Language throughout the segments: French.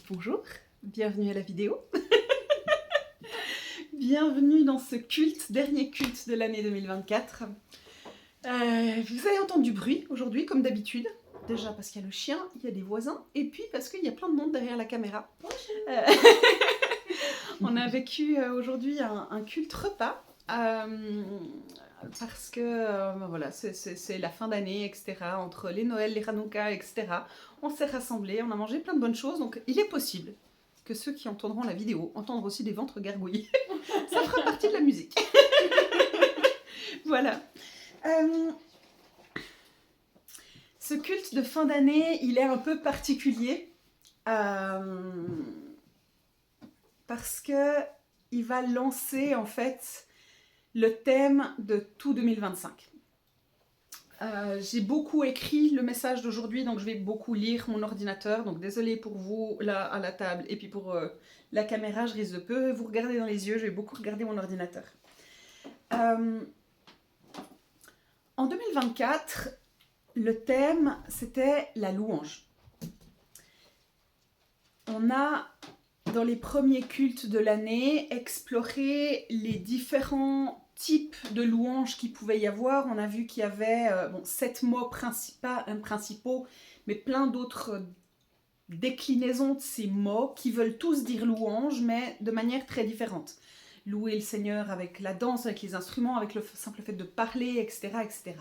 Bonjour, bienvenue à la vidéo. Bienvenue dans ce culte, dernier culte de l'année 2024. Vous avez entendu du bruit aujourd'hui, comme d'habitude. Déjà parce qu'il y a le chien, il y a des voisins, et puis parce qu'il y a plein de monde derrière la caméra. On a vécu aujourd'hui un culte repas, parce que voilà, c'est la fin d'année, etc. Entre les Noëls, les Hanouka, etc. On s'est rassemblés, on a mangé plein de bonnes choses, donc il est possible que ceux qui entendront la vidéo entendent aussi des ventres gargouiller. Ça fera partie de la musique. Voilà. Ce culte de fin d'année, il est un peu particulier parce que il va lancer en fait le thème de tout 2025. J'ai beaucoup écrit le message d'aujourd'hui, donc je vais beaucoup lire mon ordinateur, donc désolée pour vous là à la table, et puis pour la caméra, je risque de peu vous regarder dans les yeux, je vais beaucoup regarder mon ordinateur. En 2024, le thème, c'était la louange. On a, dans les premiers cultes de l'année, exploré les différents types de louanges qu'il pouvait y avoir. On a vu qu'il y avait 7 mots principaux, mais plein d'autres déclinaisons de ces mots qui veulent tous dire louange, mais de manière très différente. Louer le Seigneur avec la danse, avec les instruments, avec le simple fait de parler, etc. etc.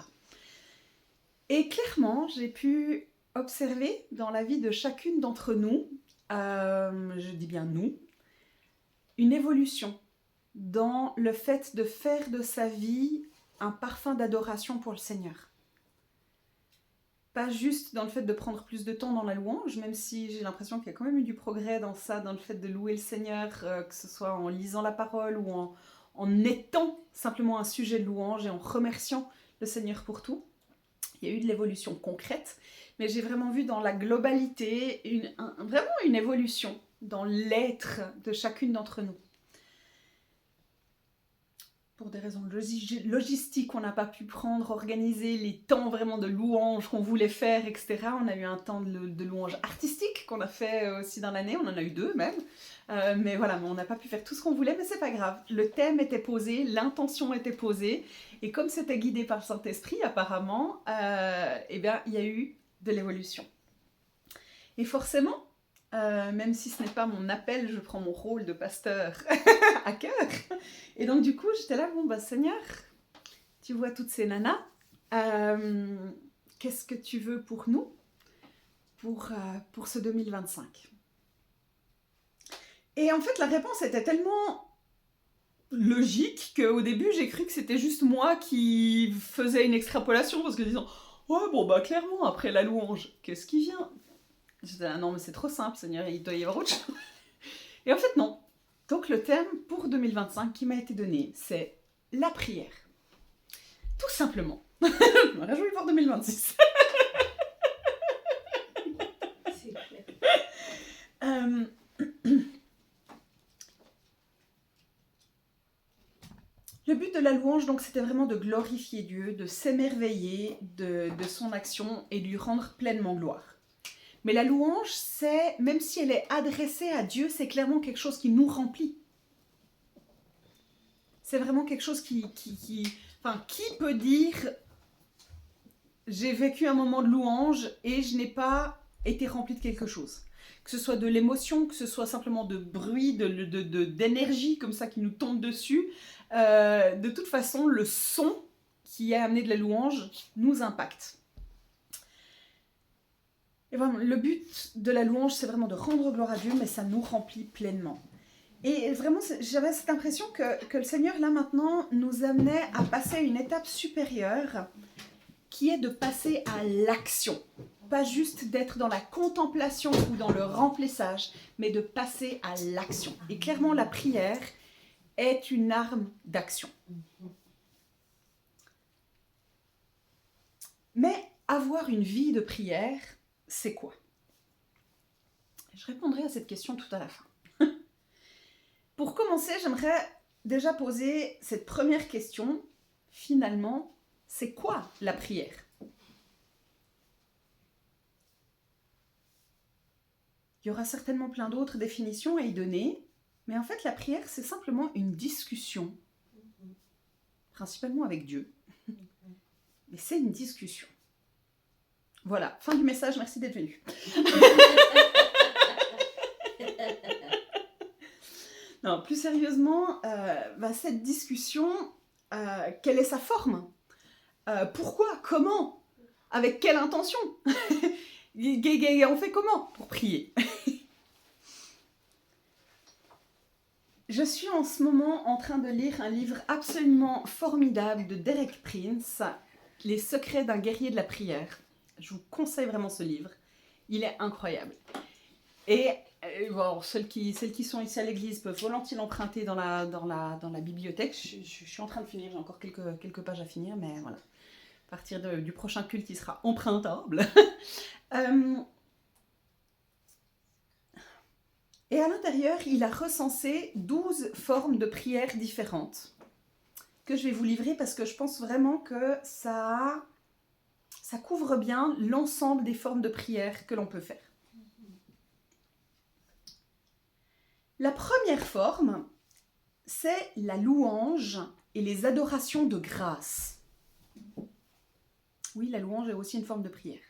Et clairement, j'ai pu observer dans la vie de chacune d'entre nous, je dis bien nous, une évolution dans le fait de faire de sa vie un parfum d'adoration pour le Seigneur. Pas juste dans le fait de prendre plus de temps dans la louange, même si j'ai l'impression qu'il y a quand même eu du progrès dans ça, dans le fait de louer le Seigneur, que ce soit en lisant la parole ou en étant simplement un sujet de louange et en remerciant le Seigneur pour tout. Il y a eu de l'évolution concrète, mais j'ai vraiment vu dans la globalité vraiment une évolution dans l'être de chacune d'entre nous. Pour des raisons logistiques, on n'a pas pu organiser les temps vraiment de louange qu'on voulait faire, etc. On a eu un temps de louange artistique qu'on a fait aussi dans l'année, on en a eu 2 même. Mais voilà, on n'a pas pu faire tout ce qu'on voulait, mais c'est pas grave. Le thème était posé, l'intention était posée, et comme c'était guidé par le Saint-Esprit, apparemment, il y a eu de l'évolution. Et forcément, même si ce n'est pas mon appel, je prends mon rôle de pasteur à cœur. Et donc du coup, j'étais là, Seigneur, tu vois toutes ces nanas, qu'est-ce que tu veux pour nous, pour ce 2025 ? Et en fait, la réponse était tellement logique qu'au début, j'ai cru que c'était juste moi qui faisais une extrapolation, parce que disant, ouais, clairement, après la louange, qu'est-ce qui vient ? J'étais là, non, mais c'est trop simple, Seigneur, il doit y avoir autre chose. Et en fait, non. Donc, le thème pour 2025 qui m'a été donné, c'est la prière. Tout simplement. Je me réjouis pour 2026. C'est clair. Le but de la louange, donc, c'était vraiment de glorifier Dieu, de s'émerveiller de son action et de lui rendre pleinement gloire. Mais la louange, c'est, même si elle est adressée à Dieu, c'est clairement quelque chose qui nous remplit. C'est vraiment quelque chose qui peut dire « J'ai vécu un moment de louange et je n'ai pas été rempli de quelque chose ». Que ce soit de l'émotion, que ce soit simplement de bruit, d'énergie comme ça qui nous tombe dessus. De toute façon, le son qui est amené de la louange nous impacte. Et vraiment, le but de la louange, c'est vraiment de rendre gloire à Dieu, mais ça nous remplit pleinement. Et vraiment, j'avais cette impression que le Seigneur, là maintenant, nous amenait à passer à une étape supérieure, qui est de passer à l'action. Pas juste d'être dans la contemplation ou dans le remplissage, mais de passer à l'action. Et clairement, la prière est une arme d'action. Mais avoir une vie de prière, c'est quoi ? Je répondrai à cette question tout à la fin. Pour commencer, j'aimerais déjà poser cette première question. Finalement, c'est quoi la prière ? Il y aura certainement plein d'autres définitions à y donner, mais en fait la prière c'est simplement une discussion, principalement avec Dieu, mais c'est une discussion. Voilà, fin du message, merci d'être venu. Non, plus sérieusement, cette discussion, quelle est sa forme? Pourquoi? Comment? Avec quelle intention? On fait comment pour prier? Je suis en ce moment en train de lire un livre absolument formidable de Derek Prince, Les secrets d'un guerrier de la prière. Je vous conseille vraiment ce livre. Il est incroyable. Et bon, celles qui sont ici à l'église peuvent volontiers l'emprunter dans la bibliothèque. Je suis en train de finir, j'ai encore quelques pages à finir, mais voilà. À partir du prochain culte, il sera empruntable. Et à l'intérieur, il a recensé 12 formes de prière différentes que je vais vous livrer parce que je pense vraiment que ça couvre bien l'ensemble des formes de prière que l'on peut faire. La première forme, c'est la louange et les adorations de grâce. Oui, la louange est aussi une forme de prière.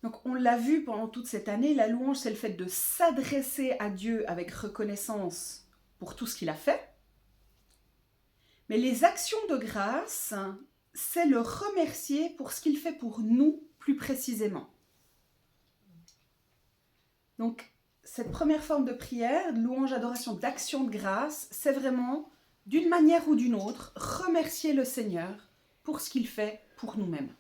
Donc on l'a vu pendant toute cette année, la louange c'est le fait de s'adresser à Dieu avec reconnaissance pour tout ce qu'il a fait. Mais les actions de grâce, c'est le remercier pour ce qu'il fait pour nous plus précisément. Donc cette première forme de prière, louange, adoration, d'action de grâce, c'est vraiment d'une manière ou d'une autre remercier le Seigneur pour ce qu'il fait pour nous-mêmes.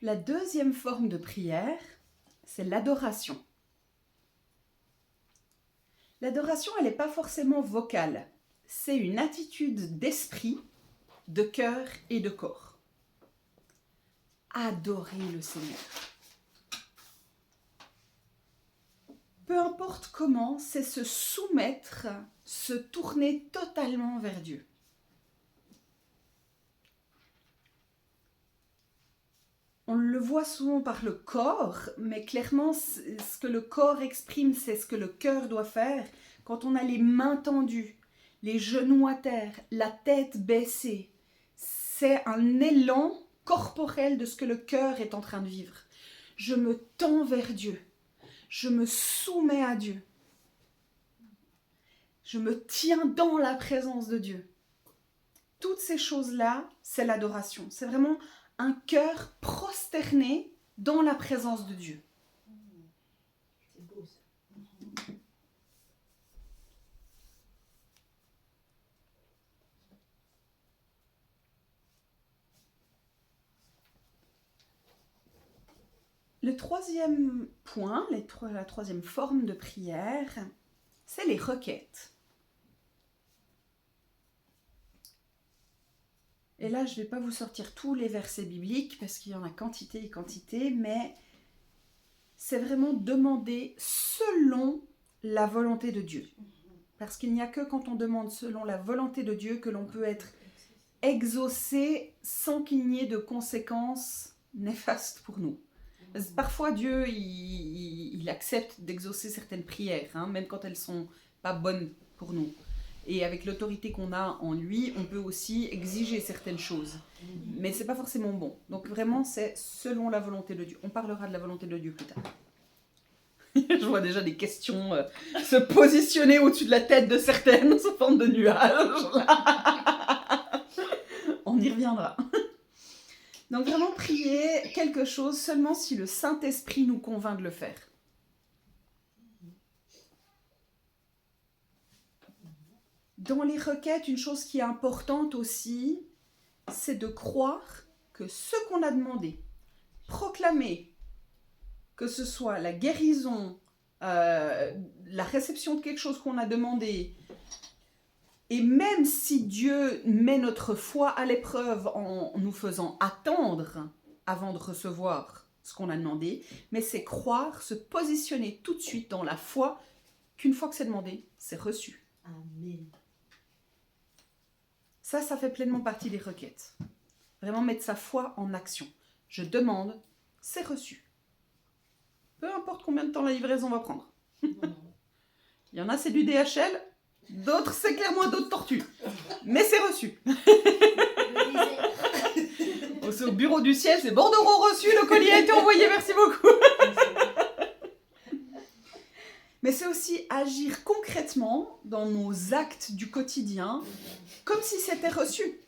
La deuxième forme de prière, c'est l'adoration. L'adoration, elle n'est pas forcément vocale. C'est une attitude d'esprit, de cœur et de corps. Adorer le Seigneur. Peu importe comment, c'est se soumettre, se tourner totalement vers Dieu. On le voit souvent par le corps, mais clairement, ce que le corps exprime, c'est ce que le cœur doit faire. Quand on a les mains tendues, les genoux à terre, la tête baissée, c'est un élan corporel de ce que le cœur est en train de vivre. Je me tends vers Dieu. Je me soumets à Dieu. Je me tiens dans la présence de Dieu. Toutes ces choses-là, c'est l'adoration. C'est vraiment un cœur prosterné dans la présence de Dieu. C'est beau ça. Le troisième point, la troisième forme de prière, c'est les requêtes. Et là, je ne vais pas vous sortir tous les versets bibliques parce qu'il y en a quantité et quantité, mais c'est vraiment demander selon la volonté de Dieu. Parce qu'il n'y a que quand on demande selon la volonté de Dieu que l'on peut être exaucé sans qu'il n'y ait de conséquences néfastes pour nous. Parce que parfois, Dieu, il accepte d'exaucer certaines prières, même quand elles ne sont pas bonnes pour nous. Et avec l'autorité qu'on a en lui, on peut aussi exiger certaines choses. Mais ce n'est pas forcément bon. Donc vraiment, c'est selon la volonté de Dieu. On parlera de la volonté de Dieu plus tard. Je vois déjà des questions se positionner au-dessus de la tête de certaines sous forme de nuages. On y reviendra. Donc vraiment prier quelque chose seulement si le Saint-Esprit nous convainc de le faire. Dans les requêtes, une chose qui est importante aussi, c'est de croire que ce qu'on a demandé, proclamer, que ce soit la guérison, la réception de quelque chose qu'on a demandé, et même si Dieu met notre foi à l'épreuve en nous faisant attendre avant de recevoir ce qu'on a demandé, mais c'est croire, se positionner tout de suite dans la foi qu'une fois que c'est demandé, c'est reçu. Amen. Ça fait pleinement partie des requêtes. Vraiment mettre sa foi en action. Je demande, c'est reçu. Peu importe combien de temps la livraison va prendre. Non. Il y en a, c'est du DHL. D'autres, c'est clairement d'autres tortues. Mais c'est reçu. Au bureau du ciel, c'est bordereau reçu, le colis a été envoyé, merci beaucoup. Mais c'est aussi agir concrètement dans nos actes du quotidien, comme si c'était reçu.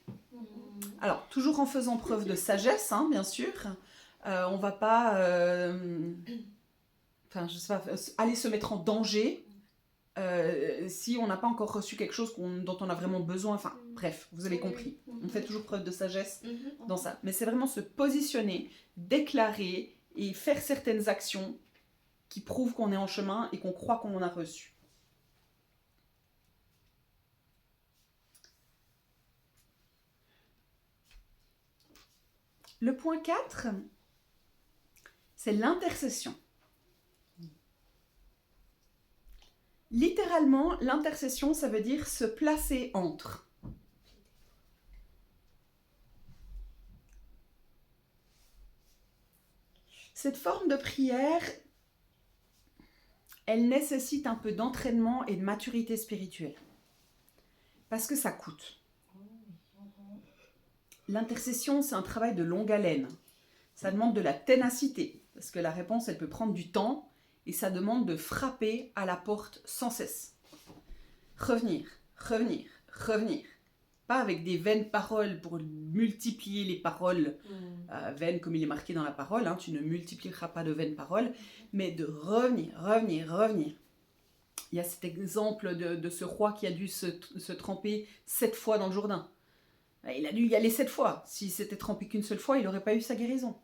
Alors, toujours en faisant preuve de sagesse, hein, bien sûr. On va pas, je sais pas, aller se mettre en danger si on n'a pas encore reçu quelque chose dont on a vraiment besoin. Enfin, bref, vous avez compris. On fait toujours preuve de sagesse dans ça. Mais c'est vraiment se positionner, déclarer et faire certaines actions qui prouvent qu'on est en chemin et qu'on croit qu'on a reçu. Le point 4, c'est l'intercession. Littéralement, l'intercession, ça veut dire se placer entre. Cette forme de prière, elle nécessite un peu d'entraînement et de maturité spirituelle. Parce que ça coûte. L'intercession, c'est un travail de longue haleine. Ça demande de la ténacité, parce que la réponse, elle peut prendre du temps, et ça demande de frapper à la porte sans cesse. Revenir, revenir, revenir. Pas avec des vaines paroles pour multiplier les paroles vaines comme il est marqué dans la parole, hein, tu ne multiplieras pas de vaines paroles, mais de revenir, revenir, revenir. Il y a cet exemple de ce roi qui a dû se tremper 7 fois dans le Jourdain. Il a dû y aller 7 fois. S'il s'était trempé qu'une seule fois, il n'aurait pas eu sa guérison.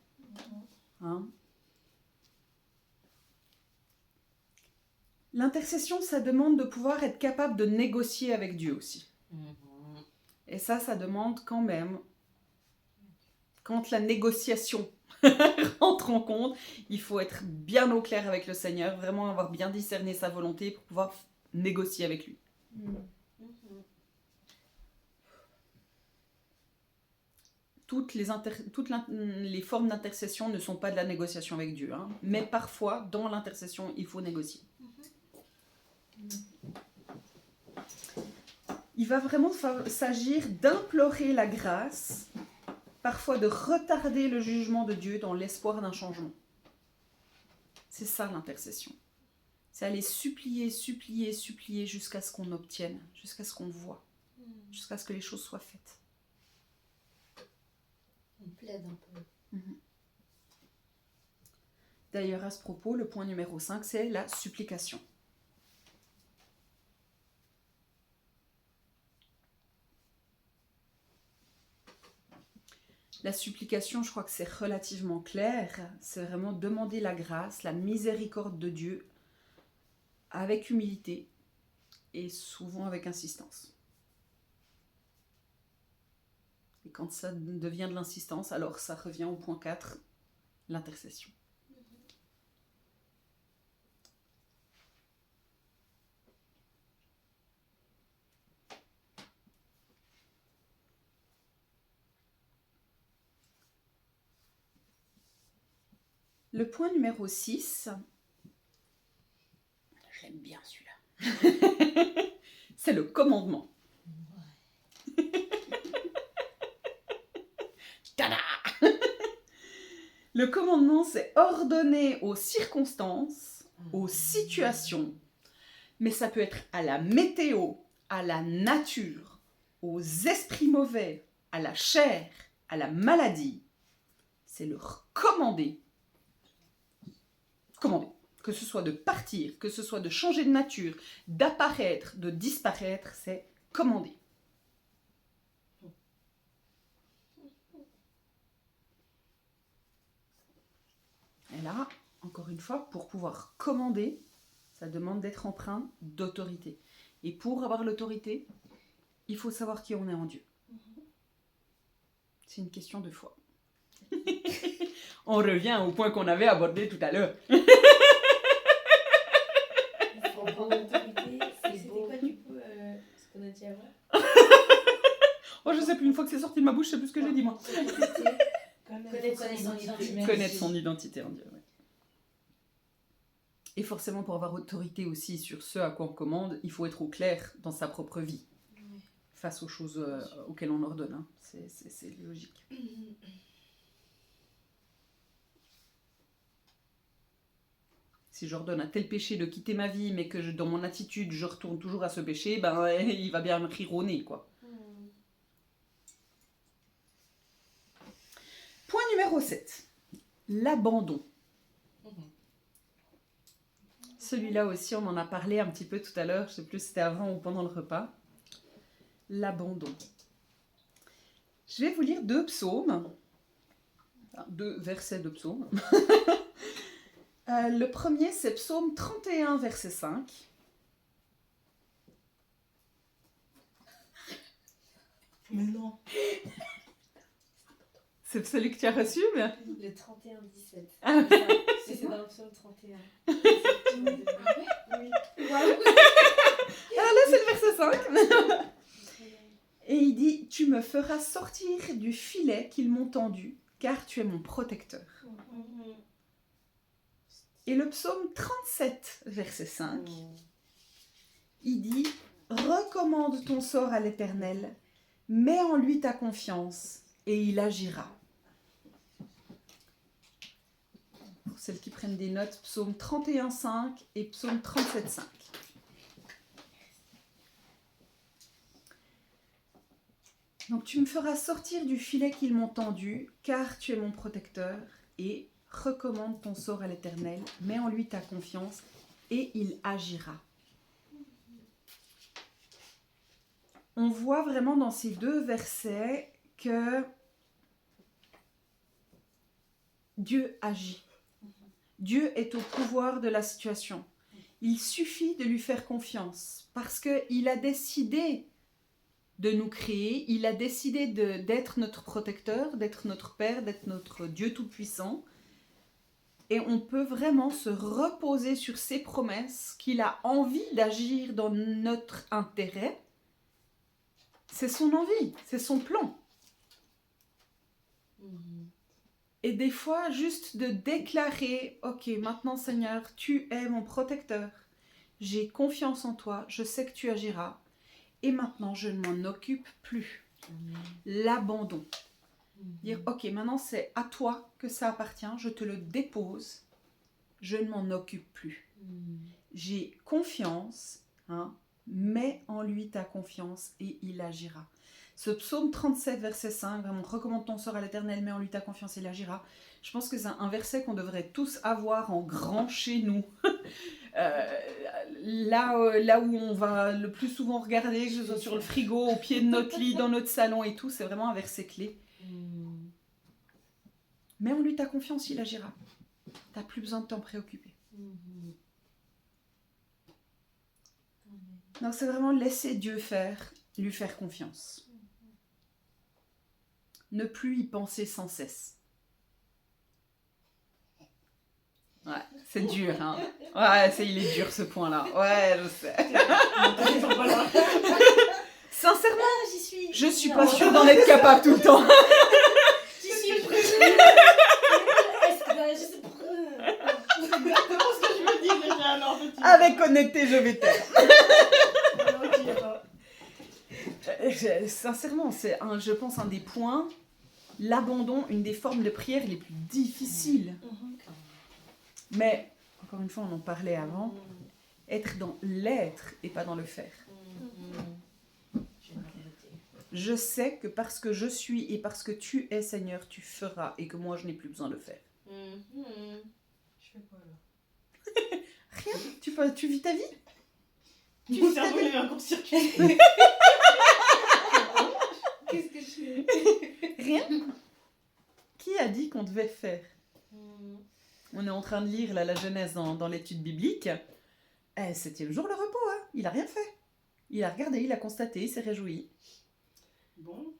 Hein? L'intercession, ça demande de pouvoir être capable de négocier avec Dieu aussi. Et ça demande quand même, quand la négociation rentre en compte, il faut être bien au clair avec le Seigneur, vraiment avoir bien discerné sa volonté pour pouvoir négocier avec lui. Toutes les formes d'intercession ne sont pas de la négociation avec Dieu, hein, mais parfois, dans l'intercession, il faut négocier. Il va vraiment s'agir d'implorer la grâce, parfois de retarder le jugement de Dieu dans l'espoir d'un changement. C'est ça l'intercession. C'est aller supplier, supplier, supplier jusqu'à ce qu'on obtienne, jusqu'à ce qu'on voit, jusqu'à ce que les choses soient faites. On plaide un peu. D'ailleurs, à ce propos, le point numéro 5, c'est la supplication. La supplication, je crois que c'est relativement clair. C'est vraiment demander la grâce, la miséricorde de Dieu avec humilité et souvent avec insistance. Et quand ça devient de l'insistance, alors ça revient au point 4, l'intercession. Le point numéro 6, je l'aime bien celui-là, c'est le commandement. Tada! Le commandement, c'est ordonner aux circonstances, aux situations, mais ça peut être à la météo, à la nature, aux esprits mauvais, à la chair, à la maladie. C'est leur commander. Commander. Que ce soit de partir, que ce soit de changer de nature, d'apparaître, de disparaître, c'est commander. Et là, encore une fois, pour pouvoir commander, ça demande d'être empreint d'autorité. Et pour avoir l'autorité, il faut savoir qui on est en Dieu. C'est une question de foi. On revient au point qu'on avait abordé tout à l'heure. Il faut prendre que c'est sorti de ma bouche, je sais plus ce que j'ai dit, moi. Connaître son identité. Connaître son identité en Dieu, ouais. Et forcément, pour avoir autorité aussi sur ce à quoi on commande, il faut être au clair dans sa propre vie, face aux choses auxquelles on ordonne. Hein. C'est logique. Si j'ordonne à tel péché de quitter ma vie, mais que dans mon attitude, je retourne toujours à ce péché, ben, il va bien me rire au nez, quoi. Point numéro 7. L'abandon. Celui-là aussi, on en a parlé un petit peu tout à l'heure, je ne sais plus si c'était avant ou pendant le repas. L'abandon. Je vais vous lire 2 psaumes, 2 versets de psaumes. Le premier, c'est psaume 31, verset 5. Mais non. C'est celui que tu as reçu, mais... Le 31-17. Ah. C'est dans le psaume 31. Oui. Alors là, c'est le verset 5. Et il dit, tu me feras sortir du filet qu'ils m'ont tendu, car tu es mon protecteur. Et le psaume 37, verset 5, il dit, recommande ton sort à l'Éternel, mets en lui ta confiance, et il agira. Pour celles qui prennent des notes, psaume 31, 5 et psaume 37, 5. Donc tu me feras sortir du filet qu'ils m'ont tendu, car tu es mon protecteur, et recommande ton sort à l'Éternel, mets en lui ta confiance, et il agira. On voit vraiment dans ces 2 versets que Dieu agit. Dieu est au pouvoir de la situation. Il suffit de lui faire confiance, parce qu'il a décidé de nous créer, il a décidé d'être notre protecteur, d'être notre Père, d'être notre Dieu tout-puissant. Et on peut vraiment se reposer sur ses promesses, qu'il a envie d'agir dans notre intérêt. C'est son envie, c'est son plan. Et des fois, juste de déclarer, ok, maintenant Seigneur, tu es mon protecteur. J'ai confiance en toi, je sais que tu agiras. Et maintenant, je ne m'en occupe plus. L'abandon. Dire, ok, maintenant c'est à toi que ça appartient, je te le dépose, je ne m'en occupe plus. J'ai confiance, hein, mets en lui ta confiance et il agira. Ce psaume 37, verset 5, vraiment, recommande ton sort à l'Éternel, mets en lui ta confiance et il agira. Je pense que c'est un verset qu'on devrait tous avoir en grand chez nous. Là où on va le plus souvent regarder, que ce soit sur le frigo, au pied de notre lit, dans notre salon et tout, c'est vraiment un verset clé. Mets en lui ta confiance, il agira. T'as plus besoin de t'en préoccuper. Donc c'est vraiment laisser Dieu faire, lui faire confiance. Ne plus y penser sans cesse. Ouais, c'est dur, hein. Ouais, il est dur ce point-là. Ouais, je sais. Sincèrement, j'y suis. Je suis pas sûre d'en être capable tout le temps. J'y suis. Je sais pas. Exactement ce que je me dis déjà. Non, Avec honnêteté, je vais taire. Sincèrement, c'est je pense un des points, l'abandon, une des formes de prière les plus difficiles. Mais, encore une fois, on en parlait avant, être dans l'être et pas dans le faire. Je sais que parce que je suis et parce que tu es Seigneur, tu feras et que moi je n'ai plus besoin de faire. Je fais quoi là? Rien, tu vis ta vie. Mon cerveau il y a un court-circuit. Qu'est-ce que je fais? Rien. Qui a dit qu'on devait faire? On est en train de lire là, la Genèse dans l'étude biblique. 7e jour le repos, hein. Il a rien fait. Il a regardé, il a constaté, il s'est réjoui. Bon,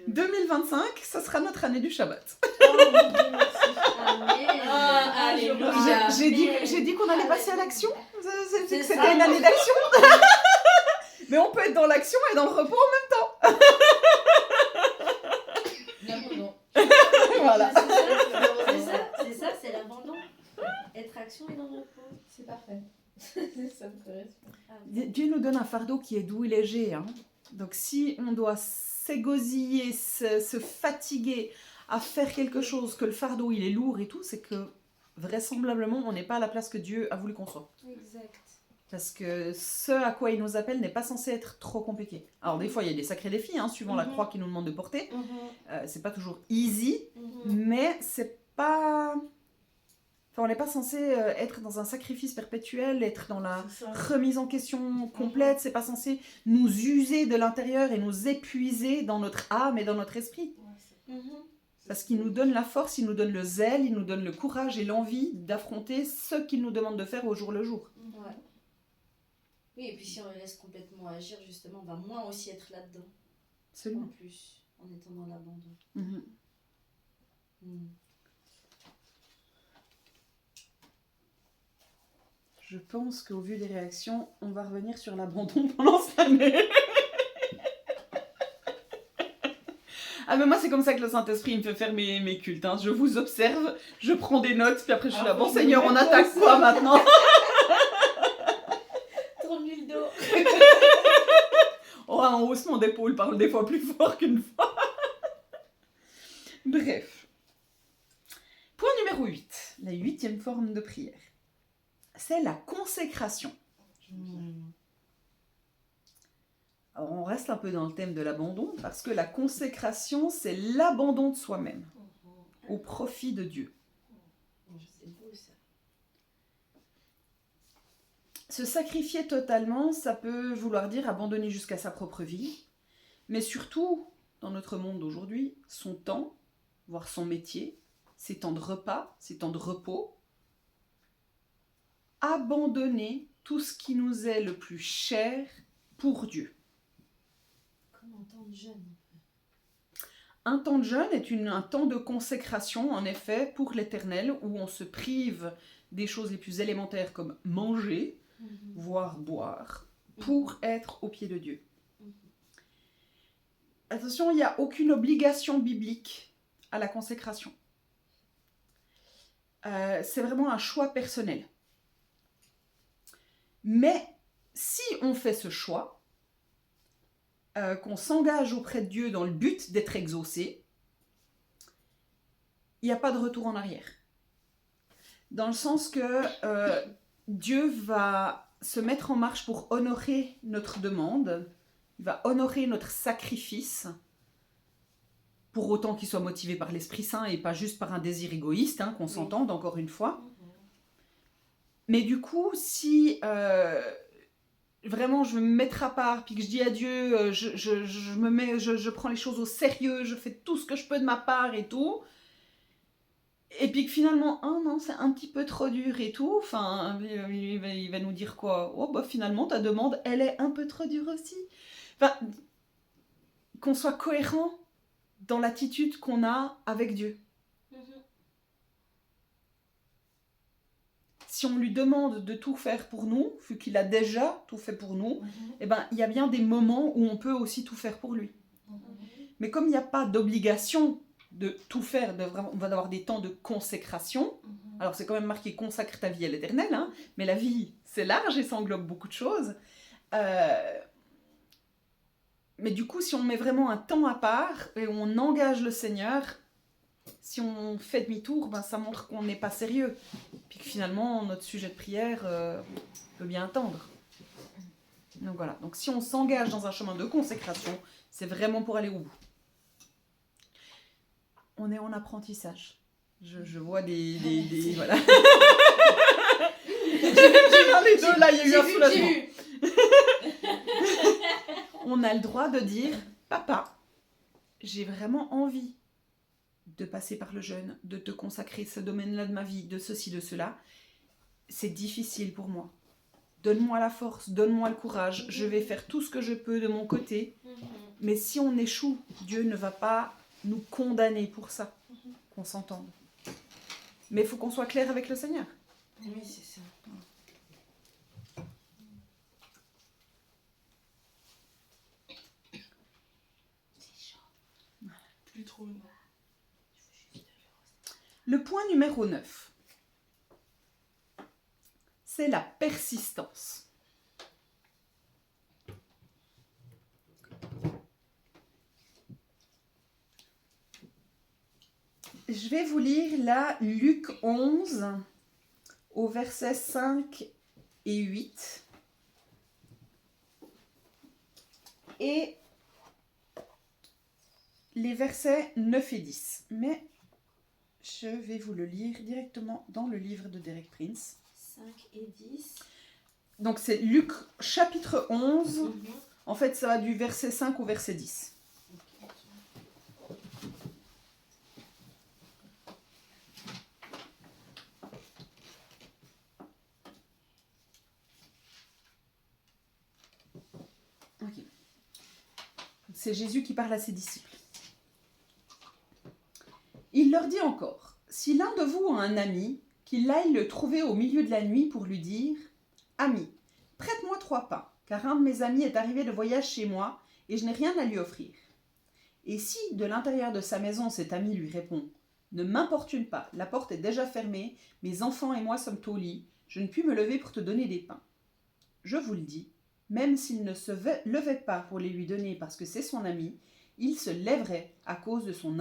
2025, ça sera notre année du Shabbat. oh mon Dieu, merci. Alléluia. J'ai dit qu'on allait passer à l'action. C'est C'était ça. une année d'action. Mais on peut être dans l'action et dans le repos en même temps. L'abandon. Voilà. C'est ça, c'est l'abandon. Être action et dans le repos. C'est parfait. Ça me correspond. Ah, Dieu nous donne un fardeau qui est doux et léger. Hein. Donc si on doit s'égosiller, se fatiguer à faire quelque chose, que le fardeau il est lourd et tout, c'est que vraisemblablement on n'est pas à la place que Dieu a voulu qu'on soit. exact. Parce que ce à quoi il nous appelle n'est pas censé être trop compliqué. Alors des fois il y a des sacrés défis, hein, suivant la croix qu'il nous demande de porter. C'est pas toujours easy, mais c'est pas... Enfin, on n'est pas censé être dans un sacrifice perpétuel, être dans la C'est ça. remise en question complète. C'est pas censé nous user de l'intérieur et nous épuiser dans notre âme et dans notre esprit. Ouais, Parce qu'il nous donne la force, il nous donne le zèle, il nous donne le courage et l'envie d'affronter ce qu'il nous demande de faire au jour le jour. Ouais. Oui, et puis si on les laisse complètement agir, justement, on va moins aussi être là-dedans. En Absolument. plus, en étant dans l'abandon. Mhm. Je pense qu'au vu des réactions, on va revenir sur l'abandon pendant cette année. Ah mais moi c'est comme ça que le Saint-Esprit me fait faire mes cultes. Hein. Je vous observe, je prends des notes, puis après je suis là, bon Seigneur, on attaque quoi maintenant? Tourne-lui le dos. Oh, un haussement d'épaule parle des fois plus fort qu'une fois. Bref. Point numéro 8, la 8e forme de prière. C'est la consécration. Alors, on reste un peu dans le thème de l'abandon, parce que la consécration, c'est l'abandon de soi-même, au profit de Dieu. C'est beau ça. Se sacrifier totalement, ça peut vouloir dire abandonner jusqu'à sa propre vie, mais surtout, dans notre monde d'aujourd'hui, son temps, voire son métier, ses temps de repas, ses temps de repos, abandonner tout ce qui nous est le plus cher pour Dieu. Comme en temps de jeûne. Un temps de jeûne est un temps de consécration, en effet, pour l'Éternel, où on se prive des choses les plus élémentaires comme manger, voire boire, pour être au pied de Dieu. Attention, il n'y a aucune obligation biblique à la consécration. C'est vraiment un choix personnel. Mais si on fait ce choix, qu'on s'engage auprès de Dieu dans le but d'être exaucé, il n'y a pas de retour en arrière. Dans le sens que Dieu va se mettre en marche pour honorer notre demande, il va honorer notre sacrifice, pour autant qu'il soit motivé par l'Esprit Saint et pas juste par un désir égoïste, hein, qu'on s'entende encore une fois. Mais du coup, si vraiment je me mettre à part, puis que je dis à Dieu, je prends les choses au sérieux, je fais tout ce que je peux de ma part et tout, et puis que finalement, oh non, c'est un petit peu trop dur et tout, enfin, il va nous dire quoi? Oh bah finalement, ta demande, elle est un peu trop dure aussi. Enfin, qu'on soit cohérent dans l'attitude qu'on a avec Dieu. Si on lui demande de tout faire pour nous, vu qu'il a déjà tout fait pour nous, eh ben, il y a bien des moments où on peut aussi tout faire pour lui. Mais comme il n'y a pas d'obligation de tout faire, on va avoir des temps de consécration. Alors c'est quand même marqué « consacre ta vie à l'Éternel hein, », mais la vie, c'est large et ça englobe beaucoup de choses. Mais du coup, si on met vraiment un temps à part et on engage le Seigneur, si on fait demi-tour, ben, ça montre qu'on n'est pas sérieux. Puis que finalement, notre sujet de prière peut bien attendre. Donc voilà. Donc si on s'engage dans un chemin de consécration, c'est vraiment pour aller au bout. On est en apprentissage. Je vois des voilà. J'ai vu les deux là, il y a eu un soulagement. On a le droit de dire, papa, j'ai vraiment envie de passer par le jeûne, de te consacrer ce domaine-là de ma vie, de ceci, de cela. C'est difficile pour moi. Donne-moi la force, donne-moi le courage. Je vais faire tout ce que je peux de mon côté. Mais si on échoue, Dieu ne va pas nous condamner pour ça. Qu'on s'entende. Mais il faut qu'on soit clair avec le Seigneur. Oui, c'est ça. trône. Le point numéro 9, c'est la persistance. Je vais vous lire là Luc 11 au verset 5 et 8. Et les versets 9 et 10. Mais je vais vous le lire directement dans le livre de Derek Prince. 5 et 10. Donc c'est Luc chapitre 11. Mhm. En fait, ça va du verset 5 au verset 10. Ok. C'est Jésus qui parle à ses disciples. Il leur dit encore, « Si l'un de vous a un ami, qu'il aille le trouver au milieu de la nuit pour lui dire, « Ami, prête-moi 3 pains, car un de mes amis est arrivé de voyage chez moi et je n'ai rien à lui offrir. » Et si, de l'intérieur de sa maison, cet ami lui répond, « Ne m'importune pas, la porte est déjà fermée, mes enfants et moi sommes au lit, je ne puis me lever pour te donner des pains. » Je vous le dis, même s'il ne se levait pas pour les lui donner parce que c'est son ami, il se lèverait à cause de son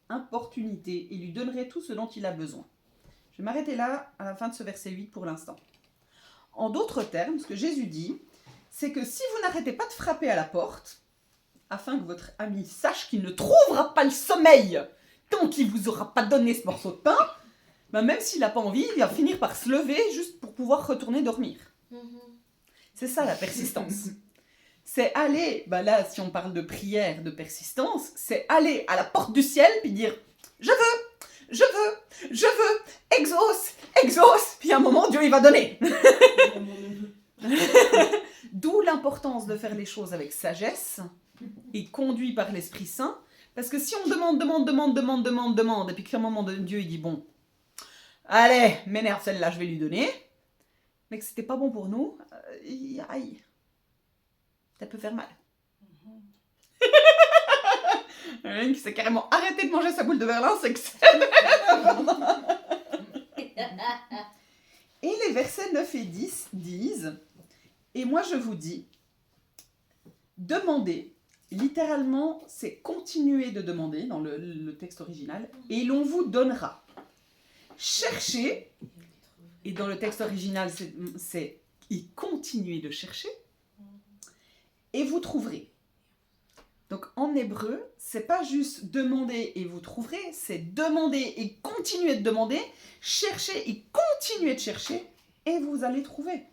importunité et lui donnerait tout ce dont il a besoin. Je vais m'arrêter là à la fin de ce verset 8 pour l'instant. En d'autres termes, ce que Jésus dit, c'est que si vous n'arrêtez pas de frapper à la porte, afin que votre ami sache qu'il ne trouvera pas le sommeil tant qu'il ne vous aura pas donné ce morceau de pain, ben même s'il n'a pas envie, il va finir par se lever juste pour pouvoir retourner dormir. C'est ça la persistance. C'est aller, ben là si on parle de prière, de persistance, c'est aller à la porte du ciel puis dire « Je veux, exauce !» Puis à un moment, Dieu il va donner. D'où l'importance de faire les choses avec sagesse et conduit par l'Esprit Saint. Parce que si on demande, et puis qu'à un moment donné, Dieu il dit « Bon, allez, m'énerve celle-là, je vais lui donner. » Mais que c'était pas bon pour nous, aïe, ça peut faire mal. Une qui s'est carrément arrêté de manger sa boule de Berlin, c'est que Et les versets 9 et 10 disent « Et moi je vous dis, demandez », littéralement c'est continuer de demander dans le texte original, « et l'on vous donnera. Cherchez », et dans le texte original c'est « et continuez de chercher », et vous trouverez. Donc en hébreu, c'est pas juste demander et vous trouverez, c'est demander et continuer de demander, chercher et continuer de chercher, et vous allez trouver.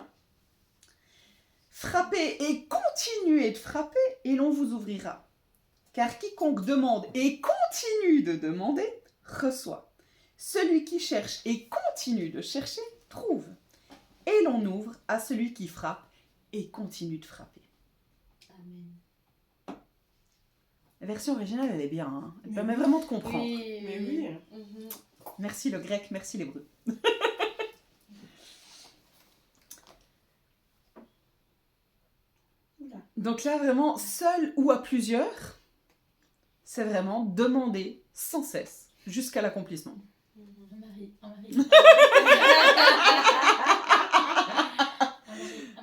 Frappez et continuez de frapper, et l'on vous ouvrira. Car quiconque demande et continue de demander, reçoit. Celui qui cherche et continue de chercher, trouve. Et l'on ouvre à celui qui frappe et continue de frapper. Amen. La version originale, elle est bien. Hein. Elle Mais permet oui. vraiment de comprendre. Oui, Mais oui. Mhm. Merci le grec, merci l'hébreu. Donc là, vraiment, seul ou à plusieurs, c'est vraiment demander sans cesse jusqu'à l'accomplissement. Un mari.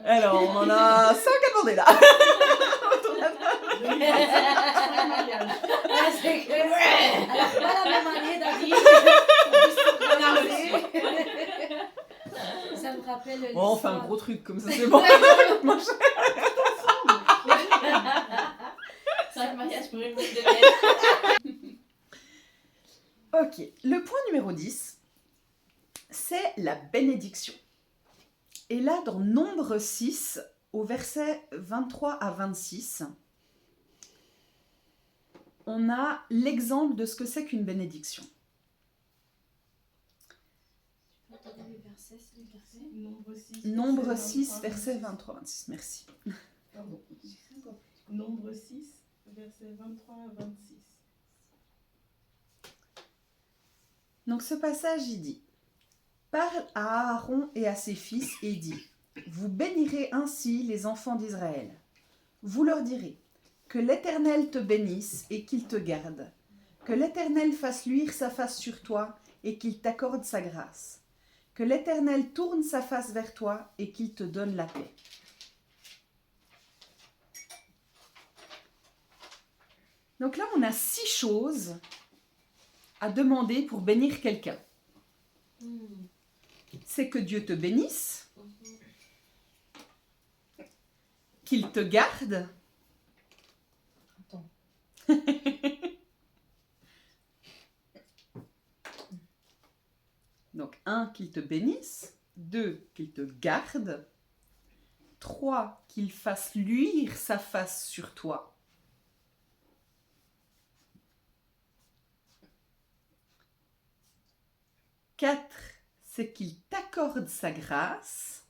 Alors, on en a 5 à demander là. Ah, c'est que... Alors, pas la même année, David. Ça me rappelle Oh, on fait un gros truc comme ça, c'est bon. 5 mariages pour une boucle de miel. Ok, le point numéro 10, c'est la bénédiction. Et là, dans Nombre 6, au verset 23 à 26, on a l'exemple de ce que c'est qu'une bénédiction. Nombre 6, verset 23-26, merci. Pardon. Nombre 6, verset 23 à 26. Donc ce passage, il dit « Parle à Aaron et à ses fils et dis « Vous bénirez ainsi les enfants d'Israël. Vous leur direz « Que l'Éternel te bénisse et qu'il te garde. Que l'Éternel fasse luire sa face sur toi et qu'il t'accorde sa grâce. Que l'Éternel tourne sa face vers toi et qu'il te donne la paix. Donc là, on a 6 choses à demander pour bénir quelqu'un. C'est que Dieu te bénisse, qu'il te garde. Attends. Donc 1, qu'il te bénisse. 2, qu'il te garde. 3, qu'il fasse luire sa face sur toi. 4, c'est qu'il t'accorde sa grâce.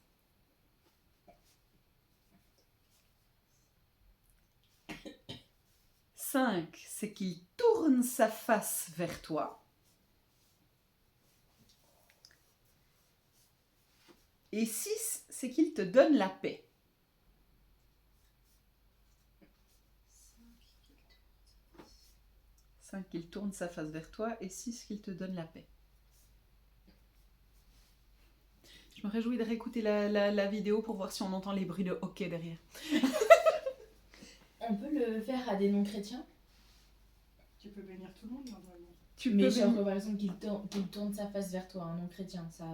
5, c'est qu'il tourne sa face vers toi. Et 6, c'est qu'il te donne la paix. 5, qu'il tourne sa face vers toi. Et 6, qu'il te donne la paix. Je me réjouis de réécouter la vidéo pour voir si on entend les bruits de hockey derrière. On peut le faire à des non-chrétiens. Tu peux bénir tout le monde normalement. Tu Mais peux genre, bénir. par exemple, qu'il tourne sa face vers toi, un non-chrétien, ça...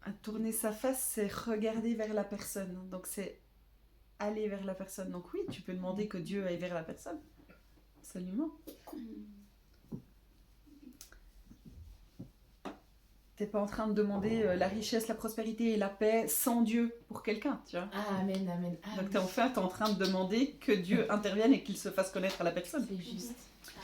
À tourner sa face, c'est regarder vers la personne. Donc c'est aller vers la personne. Donc oui, tu peux demander que Dieu aille vers la personne. Absolument. T'es pas en train de demander la richesse, la prospérité et la paix sans Dieu pour quelqu'un, tu vois. Ah, amen, amen. Ah, Donc t'es en train de demander que Dieu intervienne et qu'il se fasse connaître à la personne. c'est juste.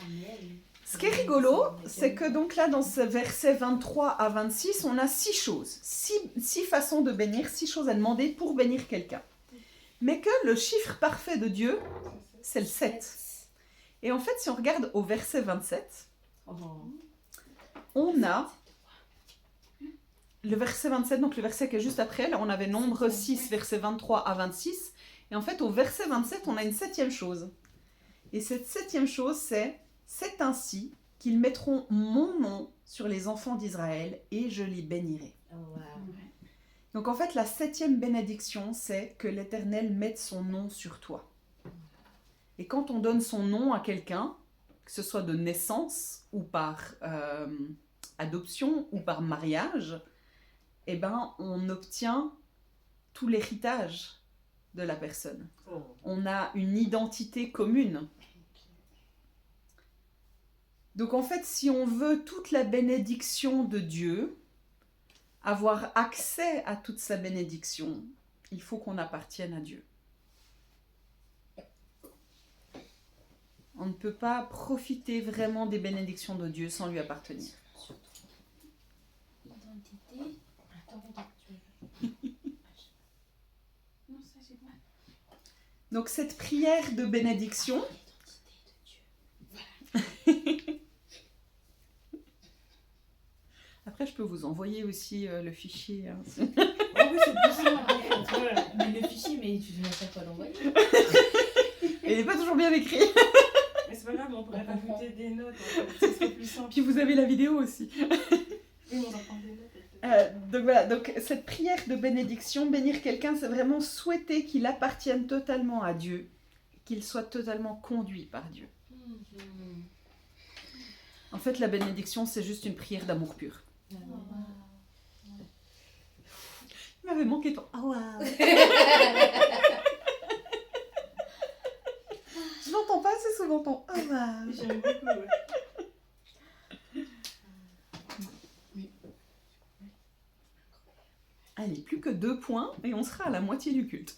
Amen. Ce qui est rigolo, c'est que donc là, dans ce verset 23 à 26, on a 6 choses. 6 façons de bénir, 6 choses à demander pour bénir quelqu'un. Mais que le chiffre parfait de Dieu, c'est le 7. Et en fait, si on regarde au verset 27, Oh. on a le verset 27, donc le verset qui est juste après. Là, on avait Nombre 6, verset 23 à 26. Et en fait, au verset 27, on a une 7e chose. Et cette 7e chose, c'est ainsi qu'ils mettront mon nom sur les enfants d'Israël et je les bénirai. Oh, wow. Donc en fait, la 7e bénédiction, c'est que l'Éternel mette son nom sur toi. Et quand on donne son nom à quelqu'un, que ce soit de naissance ou par adoption ou par mariage, eh ben, on obtient tout l'héritage de la personne. Oh. On a une identité commune. Donc en fait, si on veut toute la bénédiction de Dieu, avoir accès à toute sa bénédiction, il faut qu'on appartienne à Dieu. On ne peut pas profiter vraiment des bénédictions de Dieu sans lui appartenir. Identité. Attends, tu Non, ça j'ai pas. Donc cette prière de bénédiction, après je peux vous envoyer aussi le fichier. Hein. Oh oui, c'est plus simple. Voilà. Mais le fichier, mais tu devrais faire quoi l'envoyer? Et il n'est pas toujours bien écrit. Mais c'est pas grave, on pourrait rajouter des notes. En fait. Ce serait plus simple. Puis vous avez la vidéo aussi. Oui, on va prendre des notes. Donc voilà, donc cette prière de bénédiction, bénir quelqu'un, c'est vraiment souhaiter qu'il appartienne totalement à Dieu, qu'il soit totalement conduit par Dieu. En fait, la bénédiction, c'est juste une prière d'amour pur. Ah, Il m'avait manqué ton... Ah waouh. Je l'entends pas assez souvent ton... Ah waouh. J'aime beaucoup, ouais. Allez, plus que 2 points et on sera à la moitié du culte.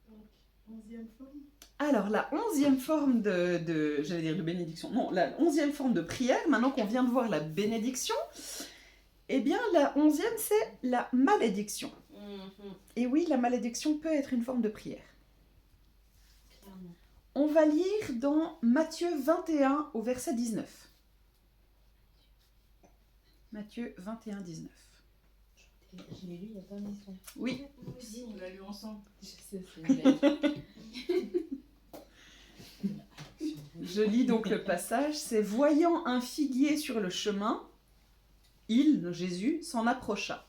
Donc, 11e forme. Alors, la 11e forme j'allais dire de bénédiction, non, la 11e forme de prière, maintenant qu'on vient de voir la bénédiction, eh bien, la 11e, c'est la malédiction. Et oui, la malédiction peut être une forme de prière. Clairement. On va lire dans Matthieu 21 au verset 19. Matthieu 21, 19. Je l'ai lu il y a pas longtemps. Oui, Nous aussi, on l'a lu ensemble. Je sais, c'est une blague. Je lis donc le passage, c'est « Voyant un figuier sur le chemin, il, Jésus, s'en approcha.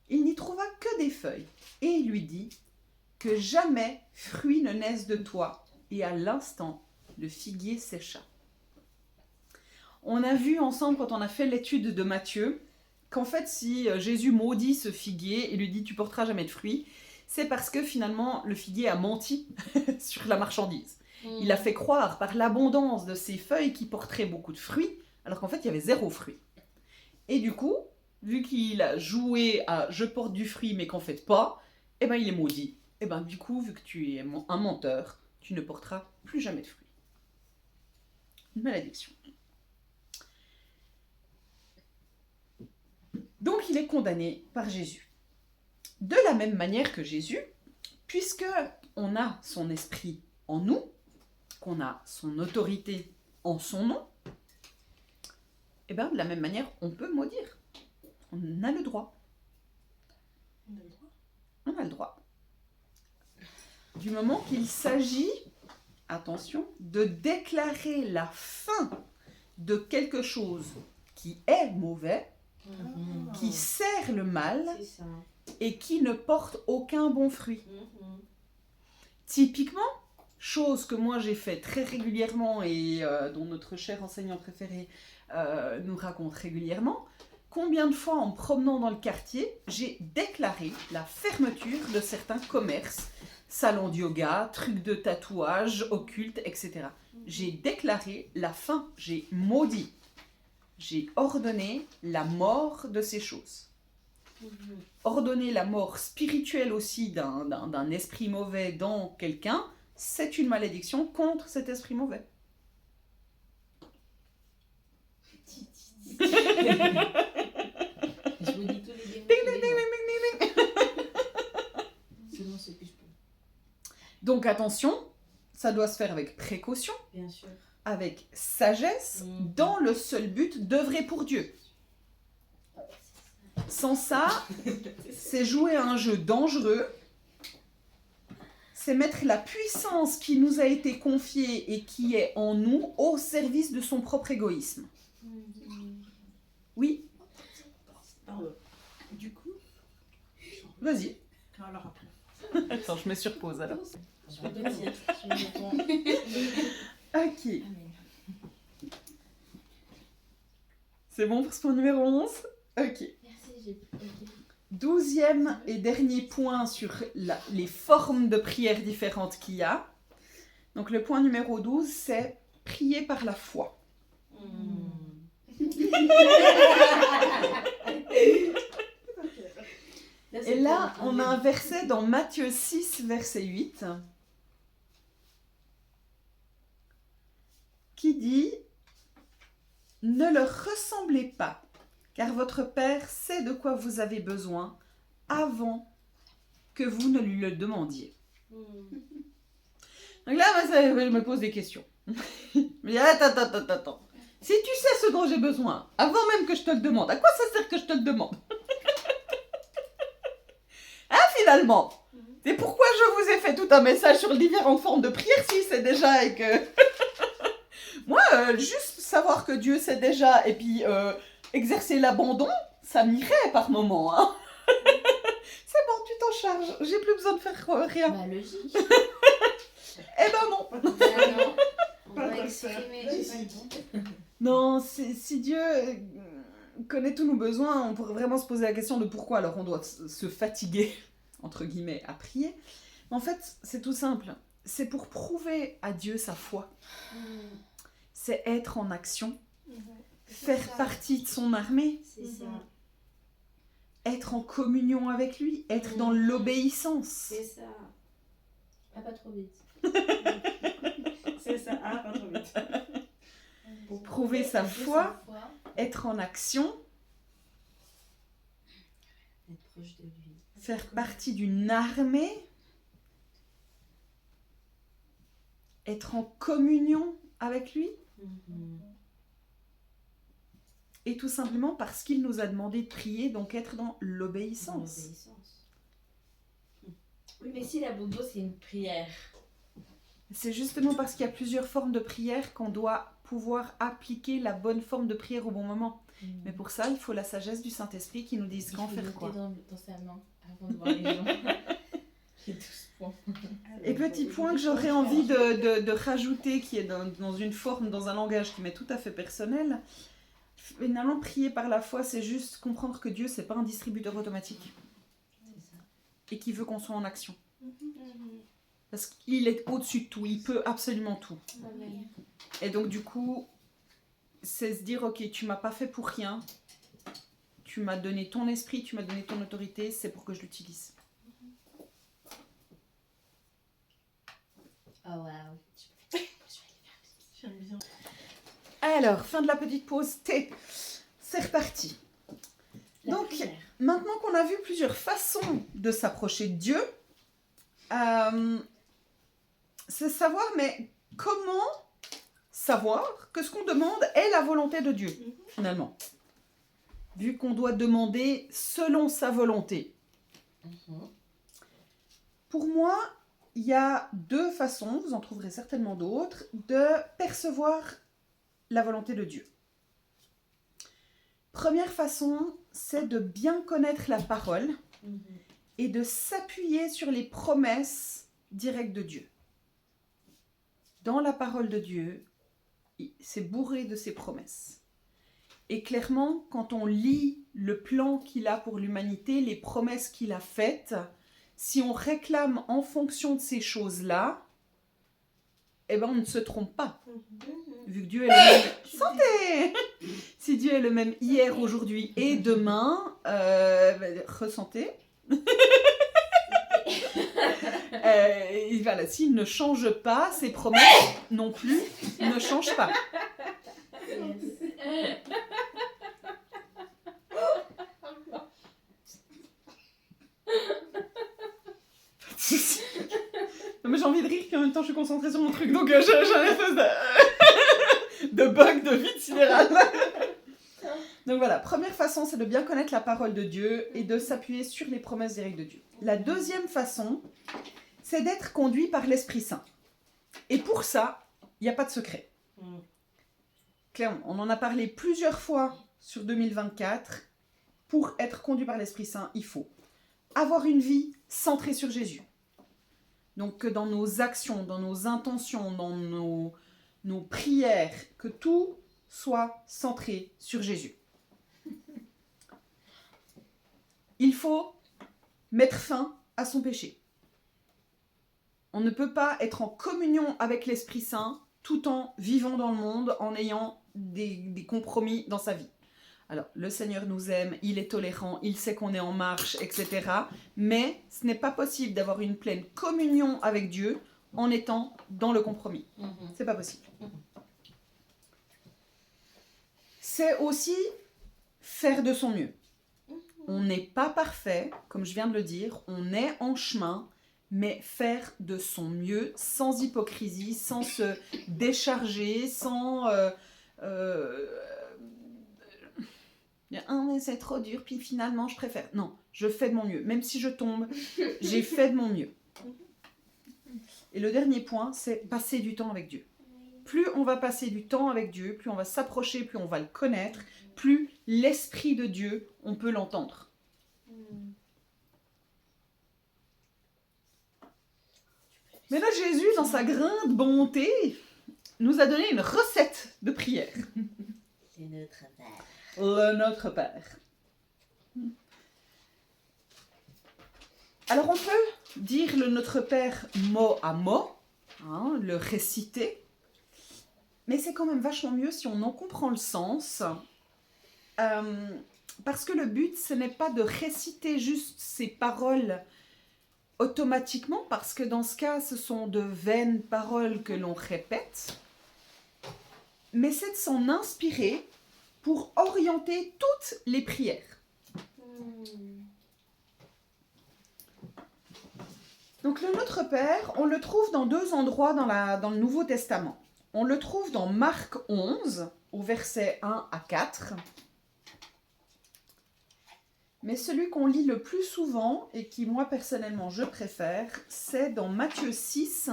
Il n'y trouva que des feuilles, et il lui dit « Que jamais fruit ne naisse de toi. » Et à l'instant, le figuier sécha. On a vu ensemble, quand on a fait l'étude de Matthieu, qu'en fait, si Jésus maudit ce figuier et lui dit « Tu porteras jamais de fruits », c'est parce que finalement, le figuier a menti sur la marchandise. Il a fait croire par l'abondance de ses feuilles qu'il porterait beaucoup de fruits, alors qu'en fait, il y avait 0 fruit. Et du coup, vu qu'il a joué à « je porte du fruit, mais qu'en fait pas », eh ben il est maudit. Et ben du coup, vu que tu es un menteur, tu ne porteras plus jamais de fruits. Une malédiction. Donc il est condamné par Jésus. De la même manière que Jésus, puisque on a son esprit en nous, qu'on a son autorité en son nom, et bien de la même manière, on peut maudire. On a le droit. On a le droit. On a le droit. Du moment qu'il s'agit, attention, de déclarer la fin de quelque chose qui est mauvais, qui sert le mal C'est ça. et qui ne porte aucun bon fruit. Mhm. Typiquement, chose que moi j'ai fait très régulièrement et dont notre cher enseignant préféré nous raconte régulièrement, combien de fois en me promenant dans le quartier, j'ai déclaré la fermeture de certains commerces, salons de yoga, trucs de tatouage, occultes, etc. J'ai déclaré la fin, j'ai maudit, j'ai ordonné la mort de ces choses. Mhm. Ordonner la mort spirituelle aussi d'un esprit mauvais dans quelqu'un, c'est une malédiction contre cet esprit mauvais. Je vous dis tous les démons. Selon ce que je peux. Donc attention, ça doit se faire avec précaution, Bien sûr. avec sagesse, dans le seul but d'œuvrer pour Dieu. Sans ça, c'est jouer à un jeu dangereux, c'est mettre la puissance qui nous a été confiée et qui est en nous au service de son propre égoïsme. Oui, Pardon. Du coup, vas-y. alors après. Attends, je me surpose alors. Je vais te dire. Je vais répondre. Ok, Amen. c'est bon pour ce point numéro 11 Ok. Merci, j'ai pu. 12e et dernier point sur les formes de prière différentes qu'il y a. Donc le point numéro 12, c'est prier par la foi. Et là, on a un verset dans Matthieu 6, verset 8, qui dit « Ne leur ressemblez pas, car votre Père sait de quoi vous avez besoin avant que vous ne lui le demandiez. » Donc là, moi, je me pose des questions. Mais attends. Si tu sais ce dont j'ai besoin, avant même que je te le demande, à quoi ça sert que je te le demande? Finalement, c'est pourquoi je vous ai fait tout un message sur les différentes formes de prière si c'est déjà et que... Moi, juste savoir que Dieu sait déjà et puis exercer l'abandon, ça m'irait par moment. Hein. C'est bon, tu t'en charges, j'ai plus besoin de faire rien. Bah, logique. Eh ben non. Ah non, on va exprimer. Non, si Dieu connaît tous nos besoins, on pourrait vraiment se poser la question de pourquoi alors on doit se fatiguer, entre guillemets, à prier. Mais en fait, c'est tout simple. C'est pour prouver à Dieu sa foi. C'est être en action, faire partie de son armée, C'est ça. être en communion avec lui, être dans l'obéissance. C'est ça. Ah, pas trop vite. C'est ça, pas trop vite. Pour Prouver sa foi, être en action, Être proche de lui. faire partie d'une armée, être en communion avec lui, et tout simplement parce qu'il nous a demandé de prier, donc être dans l'obéissance. L'obéissance. Oui, mais si la bobo, c'est une prière C'est justement parce qu'il y a plusieurs formes de prière qu'on doit pouvoir appliquer la bonne forme de prière au bon moment. Mais pour ça, il faut la sagesse du Saint-Esprit qui nous dise quand faire quoi. Dans sa main avant de voir les gens. J'ai 12 points. Et petit point que j'aurais envie de rajouter, qui est dans une forme, dans un langage qui m'est tout à fait personnel. Finalement, prier par la foi, c'est juste comprendre que Dieu, c'est pas un distributeur automatique. C'est ça. Et qu'il veut qu'on soit en action. Parce qu'il est au-dessus de tout, il peut absolument tout. Amen. Et donc du coup, c'est se dire, ok, tu m'as pas fait pour rien, tu m'as donné ton esprit, tu m'as donné ton autorité, c'est pour que je l'utilise. Oh waouh. J'aime bien. Alors, fin de la petite pause thé, c'est reparti. La Donc, prière. maintenant qu'on a vu plusieurs façons de s'approcher de Dieu, c'est savoir, mais comment savoir que ce qu'on demande est la volonté de Dieu, finalement. Vu qu'on doit demander selon sa volonté. Pour moi, il y a deux façons, vous en trouverez certainement d'autres, de percevoir la volonté de Dieu. Première façon, c'est de bien connaître la parole et de s'appuyer sur les promesses directes de Dieu. Dans la parole de Dieu, c'est bourré de ses promesses. Et clairement, quand on lit le plan qu'il a pour l'humanité, les promesses qu'il a faites, si on réclame en fonction de ces choses-là, eh ben on ne se trompe pas. Vu que Dieu est le même... Santé. Si Dieu est le même hier, aujourd'hui et demain, ressentez. Et voilà, s'il ne change pas, ses promesses non plus ne changent pas. Non mais j'ai envie de rire, puis en même temps je suis concentrée sur mon truc, donc j'ai un espèce de bug de vide sidéral. Donc voilà, première façon, c'est de bien connaître la parole de Dieu et de s'appuyer sur les promesses directes de Dieu. La deuxième façon, c'est d'être conduit par l'Esprit Saint. Et pour ça, il n'y a pas de secret. Clairement, on en a parlé plusieurs fois sur 2024. Pour être conduit par l'Esprit Saint, il faut avoir une vie centrée sur Jésus. Donc que dans nos actions, dans nos intentions, dans nos prières, que tout soit centré sur Jésus. Il faut mettre fin à son péché. On ne peut pas être en communion avec l'Esprit Saint tout en vivant dans le monde, en ayant des compromis dans sa vie. Alors, le Seigneur nous aime, il est tolérant, il sait qu'on est en marche, etc. Mais ce n'est pas possible d'avoir une pleine communion avec Dieu en étant dans le compromis. C'est pas possible. C'est aussi faire de son mieux. On n'est pas parfait, comme je viens de le dire, on est en chemin, mais faire de son mieux, sans hypocrisie, sans se décharger, sans... mais c'est trop dur, puis finalement je préfère. Non, je fais de mon mieux. Même si je tombe, j'ai fait de mon mieux. Et le dernier point, c'est passer du temps avec Dieu. Plus on va passer du temps avec Dieu, plus on va s'approcher, plus on va le connaître, plus l'Esprit de Dieu, on peut l'entendre. Mais là, Jésus, dans sa grande bonté, nous a donné une recette de prière. C'est notre Père. Le Notre Père. Alors on peut dire le Notre Père mot à mot, hein, le réciter, mais c'est quand même vachement mieux si on en comprend le sens, parce que le but, ce n'est pas de réciter juste ces paroles automatiquement, parce que dans ce cas, ce sont de vaines paroles que l'on répète, mais c'est de s'en inspirer pour orienter toutes les prières. Donc le Notre Père, on le trouve dans deux endroits dans le Nouveau Testament. On le trouve dans Marc 11, au verset 1 à 4. Mais celui qu'on lit le plus souvent, et qui moi personnellement je préfère, c'est dans Matthieu 6,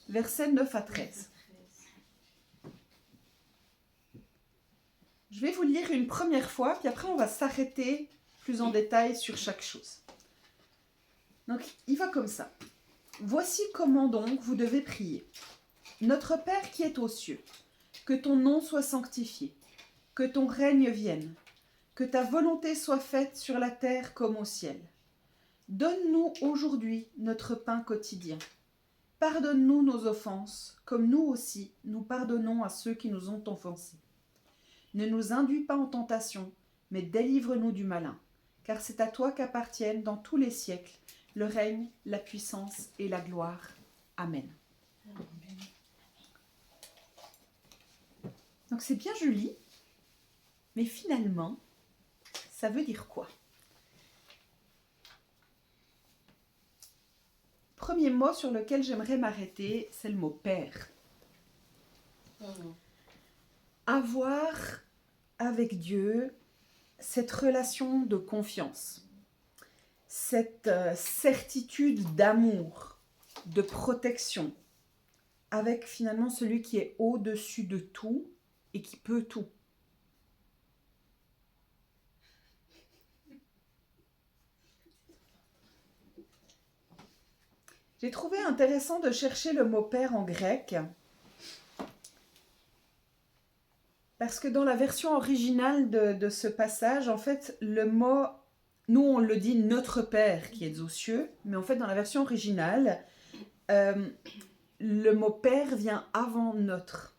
versets 9 à 13. Je vais vous lire une première fois, puis après on va s'arrêter plus en détail sur chaque chose. Donc il va comme ça. Voici comment donc vous devez prier. Notre Père qui est aux cieux, que ton nom soit sanctifié, que ton règne vienne, que ta volonté soit faite sur la terre comme au ciel. Donne-nous aujourd'hui notre pain quotidien. Pardonne-nous nos offenses, comme nous aussi nous pardonnons à ceux qui nous ont offensés. Ne nous induis pas en tentation, mais délivre-nous du malin, car c'est à toi qu'appartiennent dans tous les siècles le règne, la puissance et la gloire. Amen. Donc c'est bien joli, mais finalement, ça veut dire quoi? Premier mot sur lequel j'aimerais m'arrêter, c'est le mot père. Avoir avec Dieu cette relation de confiance, cette certitude d'amour, de protection, avec finalement celui qui est au-dessus de tout et qui peut tout. J'ai trouvé intéressant de chercher le mot père en grec, parce que dans la version originale de ce passage, en fait, le mot, nous on le dit notre Père qui est aux cieux, mais en fait dans la version originale, le mot Père vient avant notre.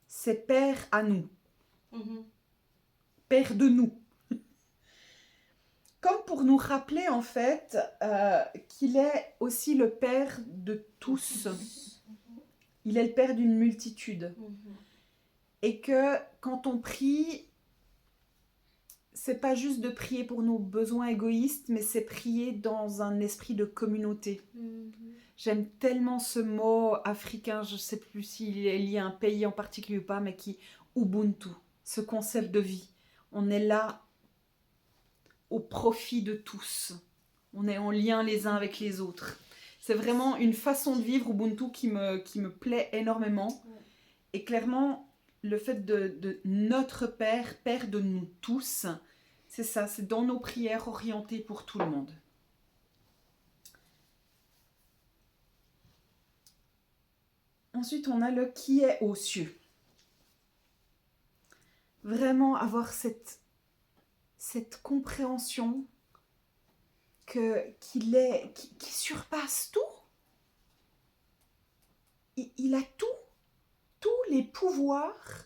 C'est Père à nous. Père de nous. Comme pour nous rappeler en fait qu'il est aussi le Père de tous. Il est le Père d'une multitude. Et que quand on prie, c'est pas juste de prier pour nos besoins égoïstes, mais c'est prier dans un esprit de communauté. J'aime tellement ce mot africain, je sais plus s'il est lié à un pays en particulier ou pas, mais qui Ubuntu, ce concept de vie. On est là au profit de tous. On est en lien les uns avec les autres. C'est vraiment une façon de vivre Ubuntu qui me plaît énormément. Et clairement, le fait de notre Père, Père de nous tous, c'est ça, c'est dans nos prières orientées pour tout le monde. Ensuite, on a le qui est aux cieux. Vraiment avoir cette compréhension qui surpasse tout. Il a tout. Tous les pouvoirs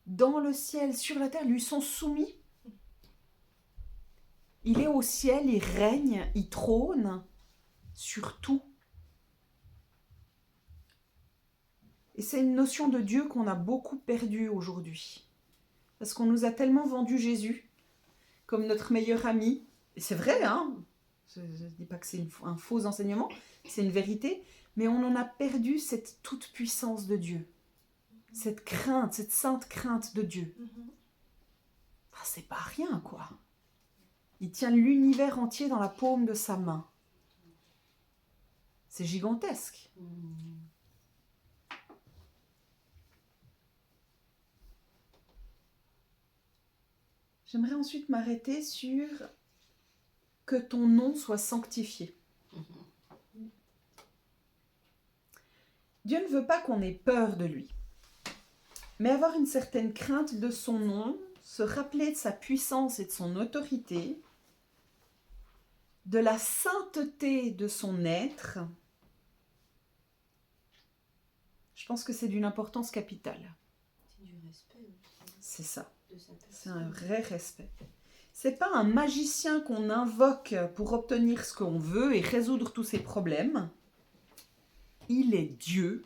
dans le ciel, sur la terre, lui sont soumis. Il est au ciel, il règne, il trône sur tout. Et c'est une notion de Dieu qu'on a beaucoup perdue aujourd'hui. Parce qu'on nous a tellement vendu Jésus comme notre meilleur ami. Et c'est vrai, hein, je ne dis pas que c'est un faux enseignement, c'est une vérité. Mais on en a perdu cette toute-puissance de Dieu. Cette crainte, cette sainte crainte de Dieu. Ah, c'est pas rien, quoi. Il tient l'univers entier dans la paume de sa main. C'est gigantesque. J'aimerais ensuite m'arrêter sur que ton nom soit sanctifié. Dieu ne veut pas qu'on ait peur de lui, mais avoir une certaine crainte de son nom, se rappeler de sa puissance et de son autorité, de la sainteté de son être, je pense que c'est d'une importance capitale. C'est du respect aussi. C'est ça. De sa personne. C'est un vrai respect. C'est pas un magicien qu'on invoque pour obtenir ce qu'on veut et résoudre tous ses problèmes. Il est Dieu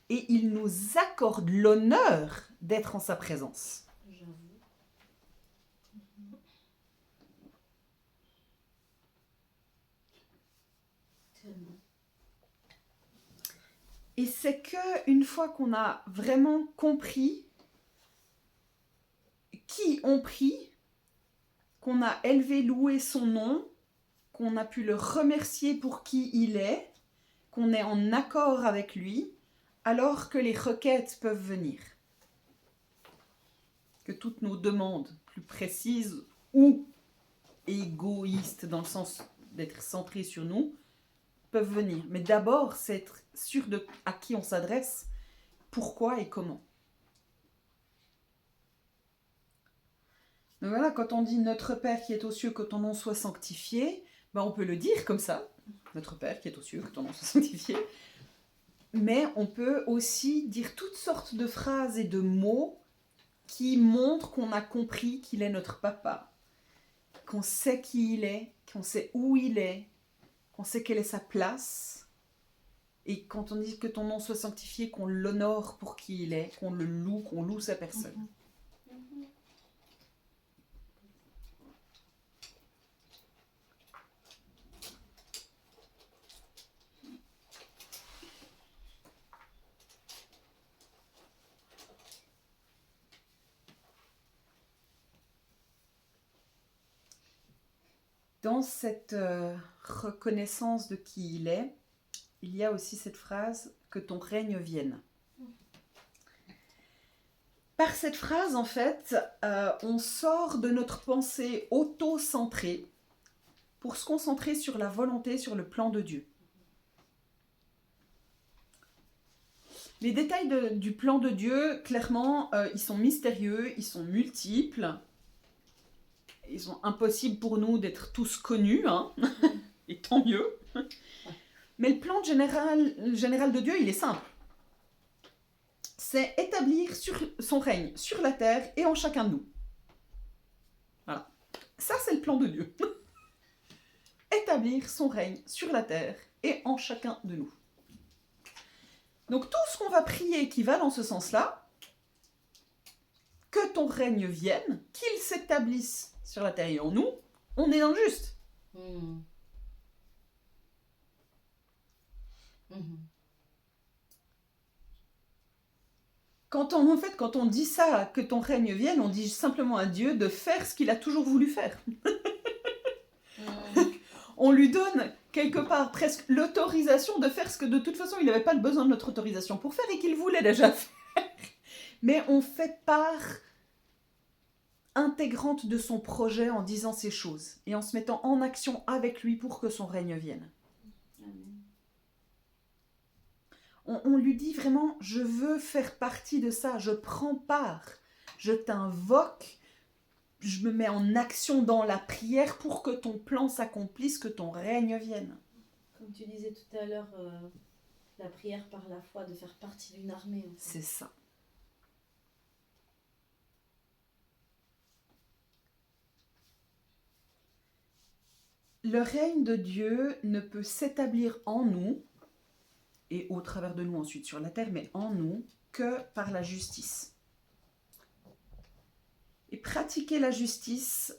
et il nous accorde l'honneur d'être en sa présence. J'avoue. Tellement. Et c'est que une fois qu'on a vraiment compris qui on prie, qu'on a élevé, loué son nom, qu'on a pu le remercier pour qui il est, qu'on est en accord avec lui, alors que les requêtes peuvent venir. Que toutes nos demandes plus précises ou égoïstes, dans le sens d'être centrées sur nous, peuvent venir. Mais d'abord, c'est être sûr de à qui on s'adresse, pourquoi et comment. Donc voilà, quand on dit « Notre Père qui est aux cieux, que ton nom soit sanctifié », ben on peut le dire comme ça, « Notre Père qui est aux cieux, que ton nom soit sanctifié ». Mais on peut aussi dire toutes sortes de phrases et de mots qui montrent qu'on a compris qu'il est notre papa, qu'on sait qui il est, qu'on sait où il est, qu'on sait quelle est sa place. Et quand on dit que ton nom soit sanctifié, qu'on l'honore pour qui il est, qu'on loue sa personne. Dans cette reconnaissance de qui il est, il y a aussi cette phrase « que ton règne vienne ». Par cette phrase, en fait, on sort de notre pensée auto-centrée pour se concentrer sur la volonté, sur le plan de Dieu. Les détails du plan de Dieu, clairement, ils sont mystérieux, ils sont multiples. Ils sont impossibles pour nous d'être tous connus, hein, et tant mieux. Mais le plan général de Dieu, il est simple. C'est établir son règne sur la terre et en chacun de nous. Voilà. Ça, c'est le plan de Dieu. Établir son règne sur la terre et en chacun de nous. Donc tout ce qu'on va prier qui va dans ce sens-là, que ton règne vienne, qu'il s'établisse sur la terre et en nous, on est dans le juste. Quand on dit ça, que ton règne vienne, on dit simplement à Dieu de faire ce qu'il a toujours voulu faire. On lui donne quelque part presque l'autorisation de faire ce que de toute façon il n'avait pas le besoin de notre autorisation pour faire et qu'il voulait déjà faire. Mais on fait part intégrante de son projet en disant ces choses et en se mettant en action avec lui pour que son règne vienne. On lui dit vraiment, je veux faire partie de ça, je prends part, je t'invoque, je me mets en action dans la prière pour que ton plan s'accomplisse, que ton règne vienne. Comme tu disais tout à l'heure, la prière par la foi, de faire partie d'une armée. En fait. C'est ça. Le règne de Dieu ne peut s'établir en nous, et au travers de nous ensuite sur la terre, mais en nous, que par la justice. Et pratiquer la justice,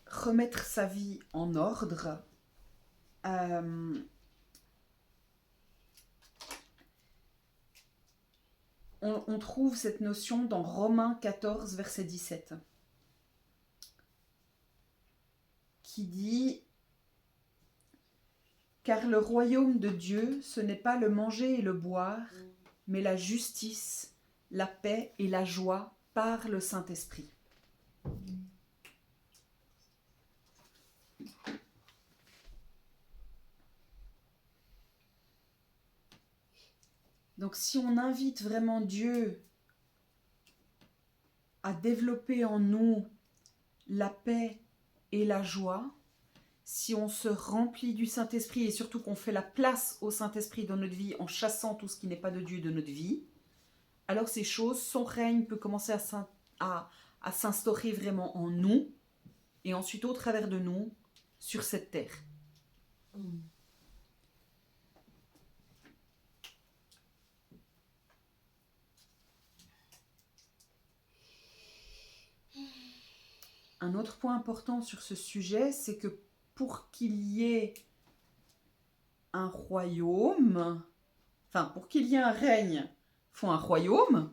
remettre sa vie en ordre, on trouve cette notion dans Romains 14, verset 17, qui dit « Car le royaume de Dieu, ce n'est pas le manger et le boire, mais la justice, la paix et la joie par le Saint-Esprit. » Donc si on invite vraiment Dieu à développer en nous la paix et la joie, si on se remplit du Saint-Esprit et surtout qu'on fait la place au Saint-Esprit dans notre vie en chassant tout ce qui n'est pas de Dieu de notre vie, alors ces choses, son règne peut commencer à s'instaurer vraiment en nous et ensuite au travers de nous sur cette terre. Un autre point important sur ce sujet, c'est que pour qu'il y ait un royaume, enfin pour qu'il y ait un règne, il faut un royaume.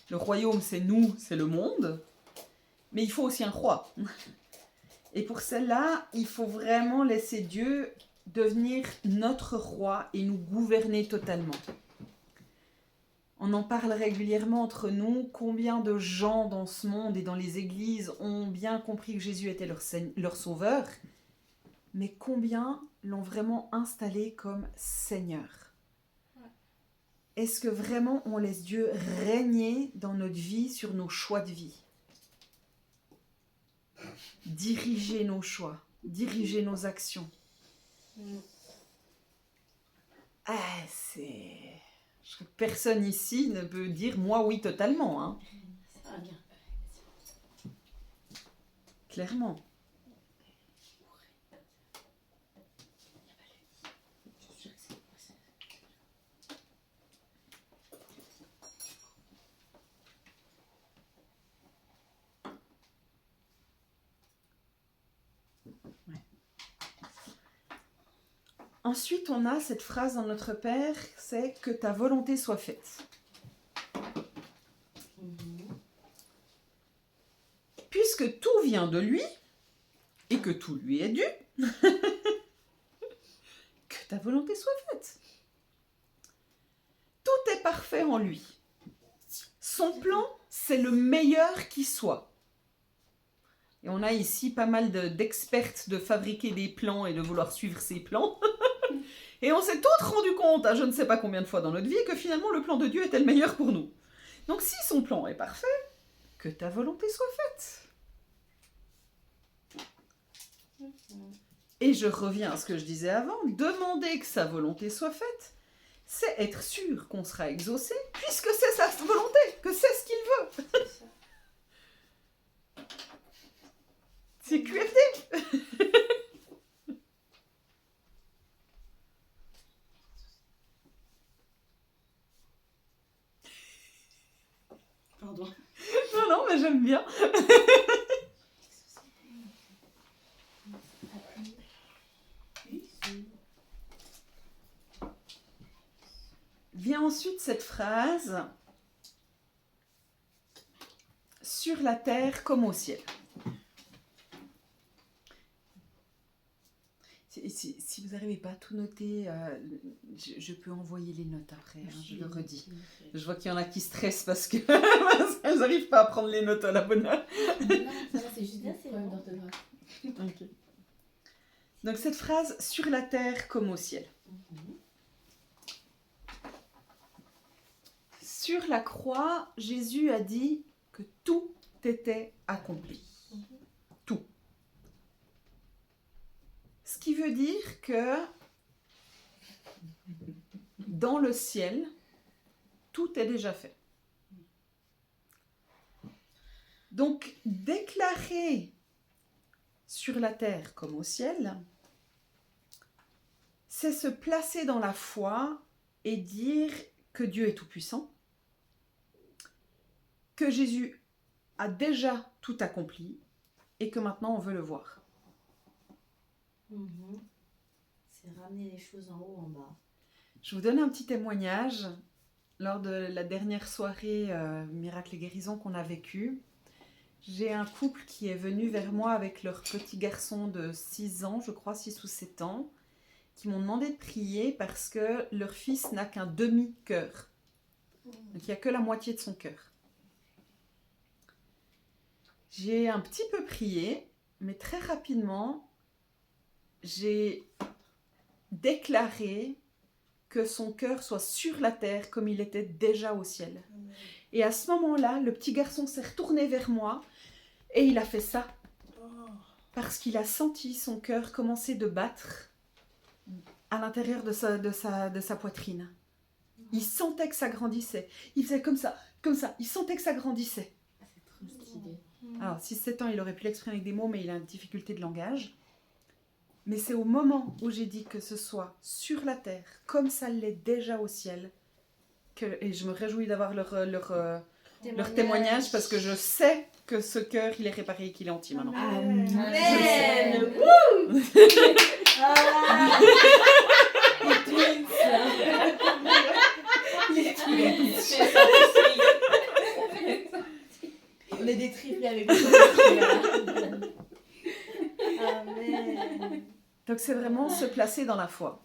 Le royaume, c'est nous, c'est le monde. Mais il faut aussi un roi. Et pour celle-là, il faut vraiment laisser Dieu devenir notre roi et nous gouverner totalement. On en parle régulièrement entre nous. Combien de gens dans ce monde et dans les églises ont bien compris que Jésus était leur sauveur, mais combien l'ont vraiment installé comme Seigneur? Est-ce que vraiment on laisse Dieu régner dans notre vie, sur nos choix de vie? Diriger nos choix, diriger nos actions. Personne ici ne peut dire moi oui totalement. Hein. Ça va bien. Clairement. Ensuite, on a cette phrase dans Notre Père, c'est « que ta volonté soit faite ». Puisque tout vient de lui, et que tout lui est dû, que ta volonté soit faite. Tout est parfait en lui. Son plan, c'est le meilleur qui soit. Et on a ici pas mal d'expertes de fabriquer des plans et de vouloir suivre ces plans. Et on s'est toutes rendu compte, à je ne sais pas combien de fois dans notre vie, que finalement le plan de Dieu était le meilleur pour nous. Donc si son plan est parfait, que ta volonté soit faite. Et je reviens à ce que je disais avant, demander que sa volonté soit faite, c'est être sûr qu'on sera exaucé, puisque c'est sa volonté, que c'est ce qu'il veut. C'est QFD. Pardon. Non, mais j'aime bien. Vient ensuite cette phrase « sur la terre comme au ciel ». Si vous n'arrivez pas à tout noter, je peux envoyer les notes après, hein, je le redis. Je vois qu'il y en a qui stressent parce qu'elles n'arrivent pas à prendre les notes à la bonne heure. Non, ça va, c'est juste des problèmes d'orthographe. Okay. Donc cette phrase « sur la terre comme au ciel ». Sur la croix, Jésus a dit que tout était accompli. Tout. Ce qui veut dire que dans le ciel, tout est déjà fait. Donc, déclarer sur la terre comme au ciel, c'est se placer dans la foi et dire que Dieu est tout-puissant, que Jésus a déjà tout accompli et que maintenant on veut le voir. C'est ramener les choses en haut, en bas. Je vous donne un petit témoignage. Lors de la dernière soirée Miracle et Guérison qu'on a vécue, j'ai un couple qui est venu vers moi avec leur petit garçon de 6 ans, je crois 6 ou 7 ans, qui m'ont demandé de prier parce que leur fils n'a qu'un demi-cœur. Donc il n'y a que la moitié de son cœur. J'ai un petit peu prié, mais très rapidement, j'ai déclaré que son cœur soit sur la terre comme il était déjà au ciel. Et à ce moment-là, le petit garçon s'est retourné vers moi et il a fait ça. Parce qu'il a senti son cœur commencer de battre à l'intérieur de sa poitrine. Il sentait que ça grandissait. Il faisait comme ça. Il sentait que ça grandissait. C'est trop stylé. Alors, 6-7 ans, il aurait pu l'exprimer avec des mots, mais il a une difficulté de langage. Mais c'est au moment où j'ai dit que ce soit sur la terre, comme ça l'est déjà au ciel, et je me réjouis d'avoir leur témoignage, parce que je sais que ce cœur, il est réparé et qu'il est entier maintenant. Amen. Wouh. Les twins. On est des triplés avec nous. Donc c'est vraiment se placer dans la foi.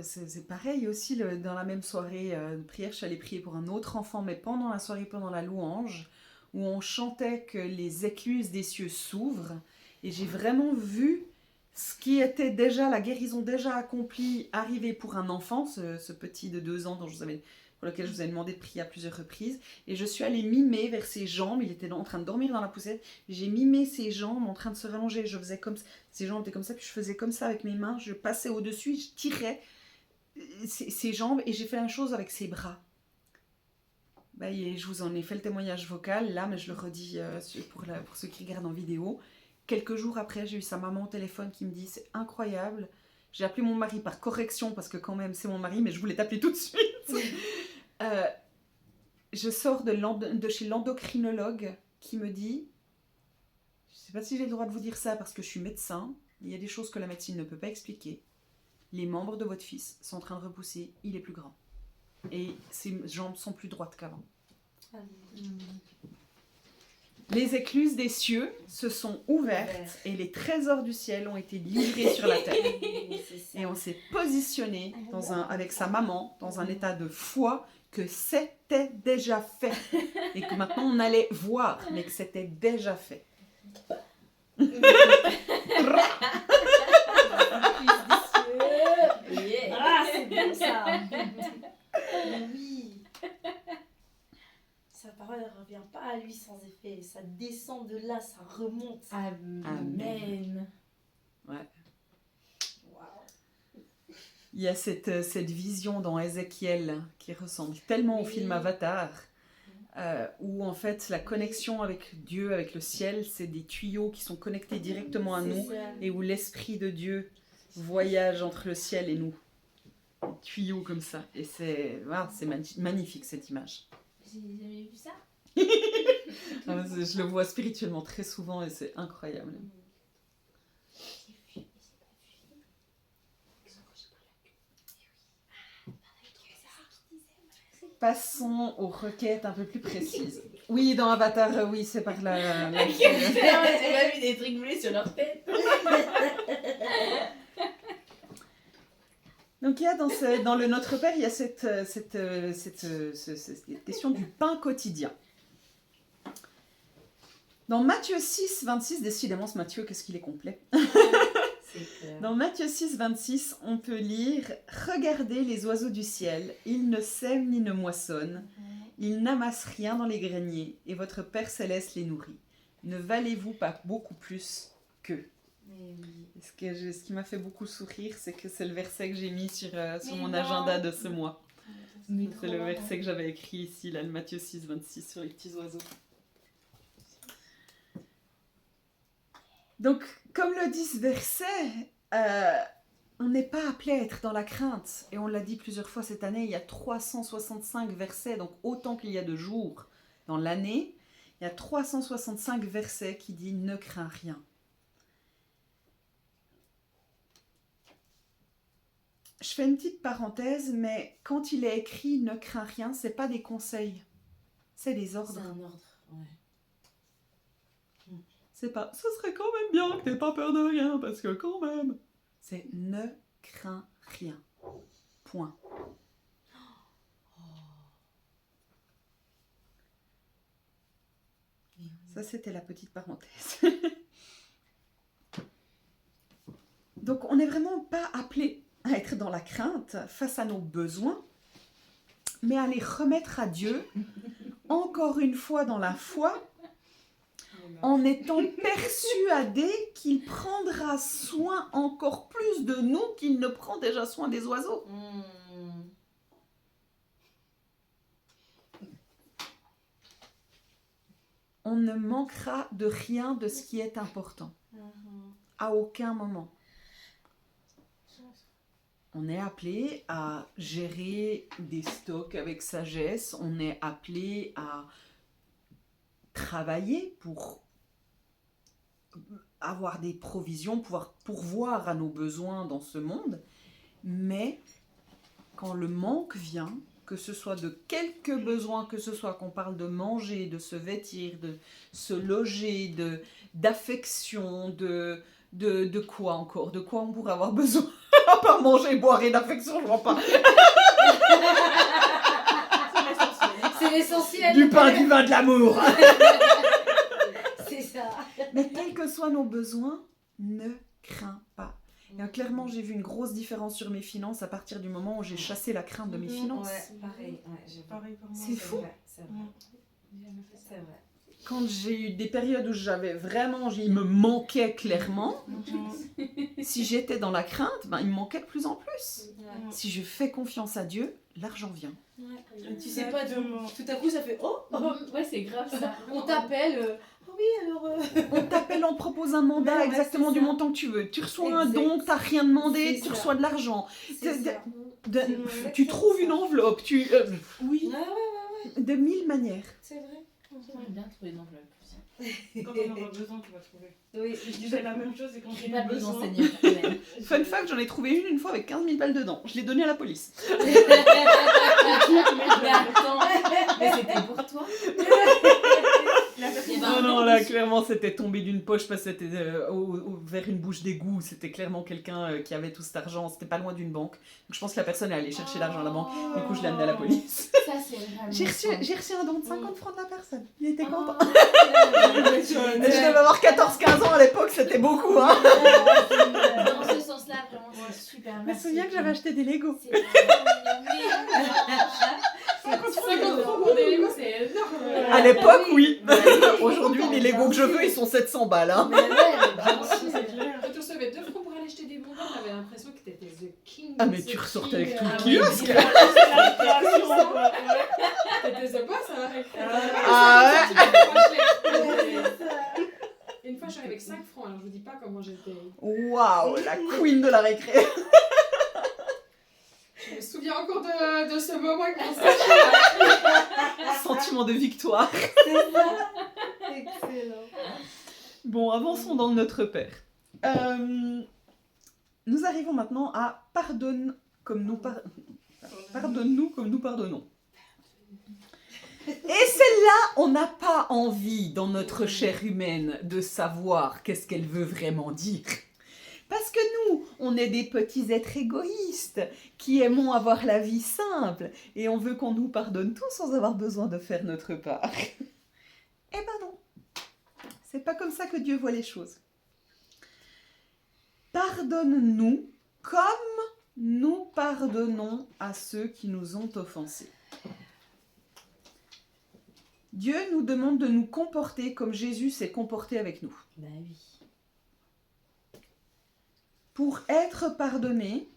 C'est pareil aussi, dans la même soirée de prière, je suis allée prier pour un autre enfant, mais pendant la soirée, pendant la louange, où on chantait que les écluses des cieux s'ouvrent, et j'ai vraiment vu ce qui était déjà, la guérison déjà accomplie, arriver pour un enfant, ce petit de 2 ans pour lequel je vous ai demandé de prier à plusieurs reprises, et je suis allée mimer vers ses jambes, il était en train de dormir dans la poussière, j'ai mimé ses jambes en train de se rallonger, je faisais comme ses jambes étaient comme ça, puis je faisais comme ça avec mes mains, je passais au-dessus, je tirais ses jambes, et j'ai fait la même chose avec ses bras. Et je vous en ai fait le témoignage vocal là, mais je le redis pour ceux qui regardent en vidéo. Quelques jours après, j'ai eu sa maman au téléphone qui me dit c'est incroyable. J'ai appelé mon mari par correction parce que quand même c'est mon mari, mais je voulais t'appeler tout de suite. Je sors de chez l'endocrinologue qui me dit je sais pas si j'ai le droit de vous dire ça parce que je suis médecin, il y a des choses que la médecine ne peut pas expliquer. Les membres de votre fils sont en train de repousser, il est plus grand. Et ses jambes sont plus droites qu'avant. Les écluses des cieux se sont ouvertes et les trésors du ciel ont été livrés sur la terre. Et on s'est positionné avec sa maman dans un état de foi que c'était déjà fait. Et que maintenant on allait voir, mais que c'était déjà fait. Ah, c'est bon ça. Oui. Sa parole ne revient pas à lui sans effet. Ça descend de là, ça remonte. Amen. Ouais. Wow. Il y a cette vision dans Ézéchiel qui ressemble tellement au film Avatar, où en fait la connexion avec Dieu, avec le ciel, c'est des tuyaux qui sont connectés directement à nous et où l'Esprit de Dieu voyage entre le ciel et nous. Des tuyaux comme ça. Et c'est magnifique cette image. J'ai jamais vu ça. Je le vois spirituellement très souvent et c'est incroyable. Passons aux requêtes un peu plus précises. Oui, dans Avatar, oui, c'est par là. J'ai pas vu des trucs bleus sur leur tête. Donc il y a dans le Notre Père, il y a cette question du pain quotidien. Dans Matthieu 6, 26, décidément ce Matthieu, qu'est-ce qu'il est complet. Dans Matthieu 6, 26, on peut lire « Regardez les oiseaux du ciel, ils ne sèment ni ne moissonnent, ils n'amassent rien dans les greniers, et votre Père Céleste les nourrit. Ne valez-vous pas beaucoup plus qu'eux ?» Ce qui m'a fait beaucoup sourire, c'est que c'est le verset que j'ai mis sur mon agenda de ce mois. C'est le verset que j'avais écrit ici, là, le Matthieu 6, 26, sur les petits oiseaux. Donc, comme le dit ce verset, on n'est pas appelé à être dans la crainte. Et on l'a dit plusieurs fois cette année, il y a 365 versets, donc autant qu'il y a de jours dans l'année, il y a 365 versets qui disent « Ne crains rien ». Je fais une petite parenthèse, mais quand il est écrit « Ne crains rien », c'est pas des conseils, c'est des ordres. C'est un ordre, ouais. C'est pas « Ce serait quand même bien que t'aies pas peur de rien, parce que quand même... » C'est « Ne crains rien ». Point. Ça, c'était la petite parenthèse. Donc, on n'est vraiment pas appelé à être dans la crainte face à nos besoins, mais à les remettre à Dieu, encore une fois dans la foi, en étant persuadé qu'il prendra soin encore plus de nous qu'il ne prend déjà soin des oiseaux. On ne manquera de rien de ce qui est important. À aucun moment. On est appelé à gérer des stocks avec sagesse. On est appelé à travailler pour avoir des provisions, pouvoir pourvoir à nos besoins dans ce monde. Mais quand le manque vient, que ce soit de quelque besoin que ce soit, qu'on parle de manger, de se vêtir, de se loger, d'affection, de quoi encore? De quoi on pourrait avoir besoin? À part manger, boire et d'affection, je vois pas. C'est l'essentiel. Du pain, du vin, de l'amour. C'est ça. Mais quels que soient nos besoins, ne crains pas. Et clairement, j'ai vu une grosse différence sur mes finances à partir du moment où j'ai chassé la crainte de mes finances. Ouais, pareil. Ouais, Pareil pour moi. C'est fou. C'est vrai. C'est vrai. Quand j'ai eu des périodes où j'avais vraiment, il me manquait clairement, si j'étais dans la crainte, il me manquait de plus en plus. Ouais. Si je fais confiance à Dieu, l'argent vient. Ouais. Tu sais pas d'où. Exactement. Tout à coup, ça fait oh. Ouais, c'est grave ça. On t'appelle. Ah oui, alors. On t'appelle, on te propose un mandat Ouais, exactement c'est du ça. montant que tu veux. Tu reçois un Exact. don, t'as rien demandé, C'est tu ça. reçois de l'argent. C'est ça. Tu trouves une enveloppe, Oui. Ouais, de mille manières. c'est vrai. J'aime bien trouver une enveloppe. Quand on aura besoin, tu vas trouver. Oui. Je disais la même chose et quand J'ai j'ai pas eu besoin besoin. d'enseigner quand même. Fun fact, j'en ai trouvé une fois avec 15 000 balles dedans. Je l'ai donnée à la police. Mais attends, mais c'était pour toi. Eh ben, Non, là, clairement, c'était tombé d'une poche parce que c'était vers une bouche d'égout. C'était clairement quelqu'un qui avait tout cet argent. C'était pas loin d'une banque. Donc, je pense que la personne est allée chercher l'argent à la banque. Du coup, je l'ai amené à la police. Ça, c'est vraiment. J'ai reçu un don de 50 francs de la personne. Il était content. Ouais. Je devais avoir 14-15 ans à l'époque, c'était beaucoup. Hein. Dans ce sens-là, vraiment, c'est super. Je me Merci. souviens que j'avais acheté des Legos. C'est vraiment mignon. 50 francs pour des Legos, c'est énorme. À l'époque, oui. Aujourd'hui, les Legos que je veux, ils sont 700 balles. Hein. Mais ouais, mais bien sûr. C'est clair. Quand tu recevais 2 francs pour aller acheter des bonbons, t'avais l'impression que t'étais the king. Ah, mais the tu king, ressortais avec tout le oui, kiosque. C'est la création, quoi. T'étais the boss à la récréation. Ah Une fois, je suis arrivée avec 5 francs, alors je vous dis pas comment j'étais. Waouh, la queen de la récré. Je me souviens encore de ce moment avec mon sachet. Sentiment de victoire. C'est ça. Excellent. Bon, avançons dans notre Père. Nous arrivons maintenant à pardonne comme nous pardonne-nous comme nous pardonnons. Et celle-là, on n'a pas envie dans notre chair humaine de savoir qu'est-ce qu'elle veut vraiment dire. Parce que nous, on est des petits êtres égoïstes qui aimons avoir la vie simple et on veut qu'on nous pardonne tout sans avoir besoin de faire notre part. Eh ben non, c'est pas comme ça que Dieu voit les choses. Pardonne-nous comme nous pardonnons à ceux qui nous ont offensés. Dieu nous demande de nous comporter comme Jésus s'est comporté avec nous. Bah oui. Pour être pardonné,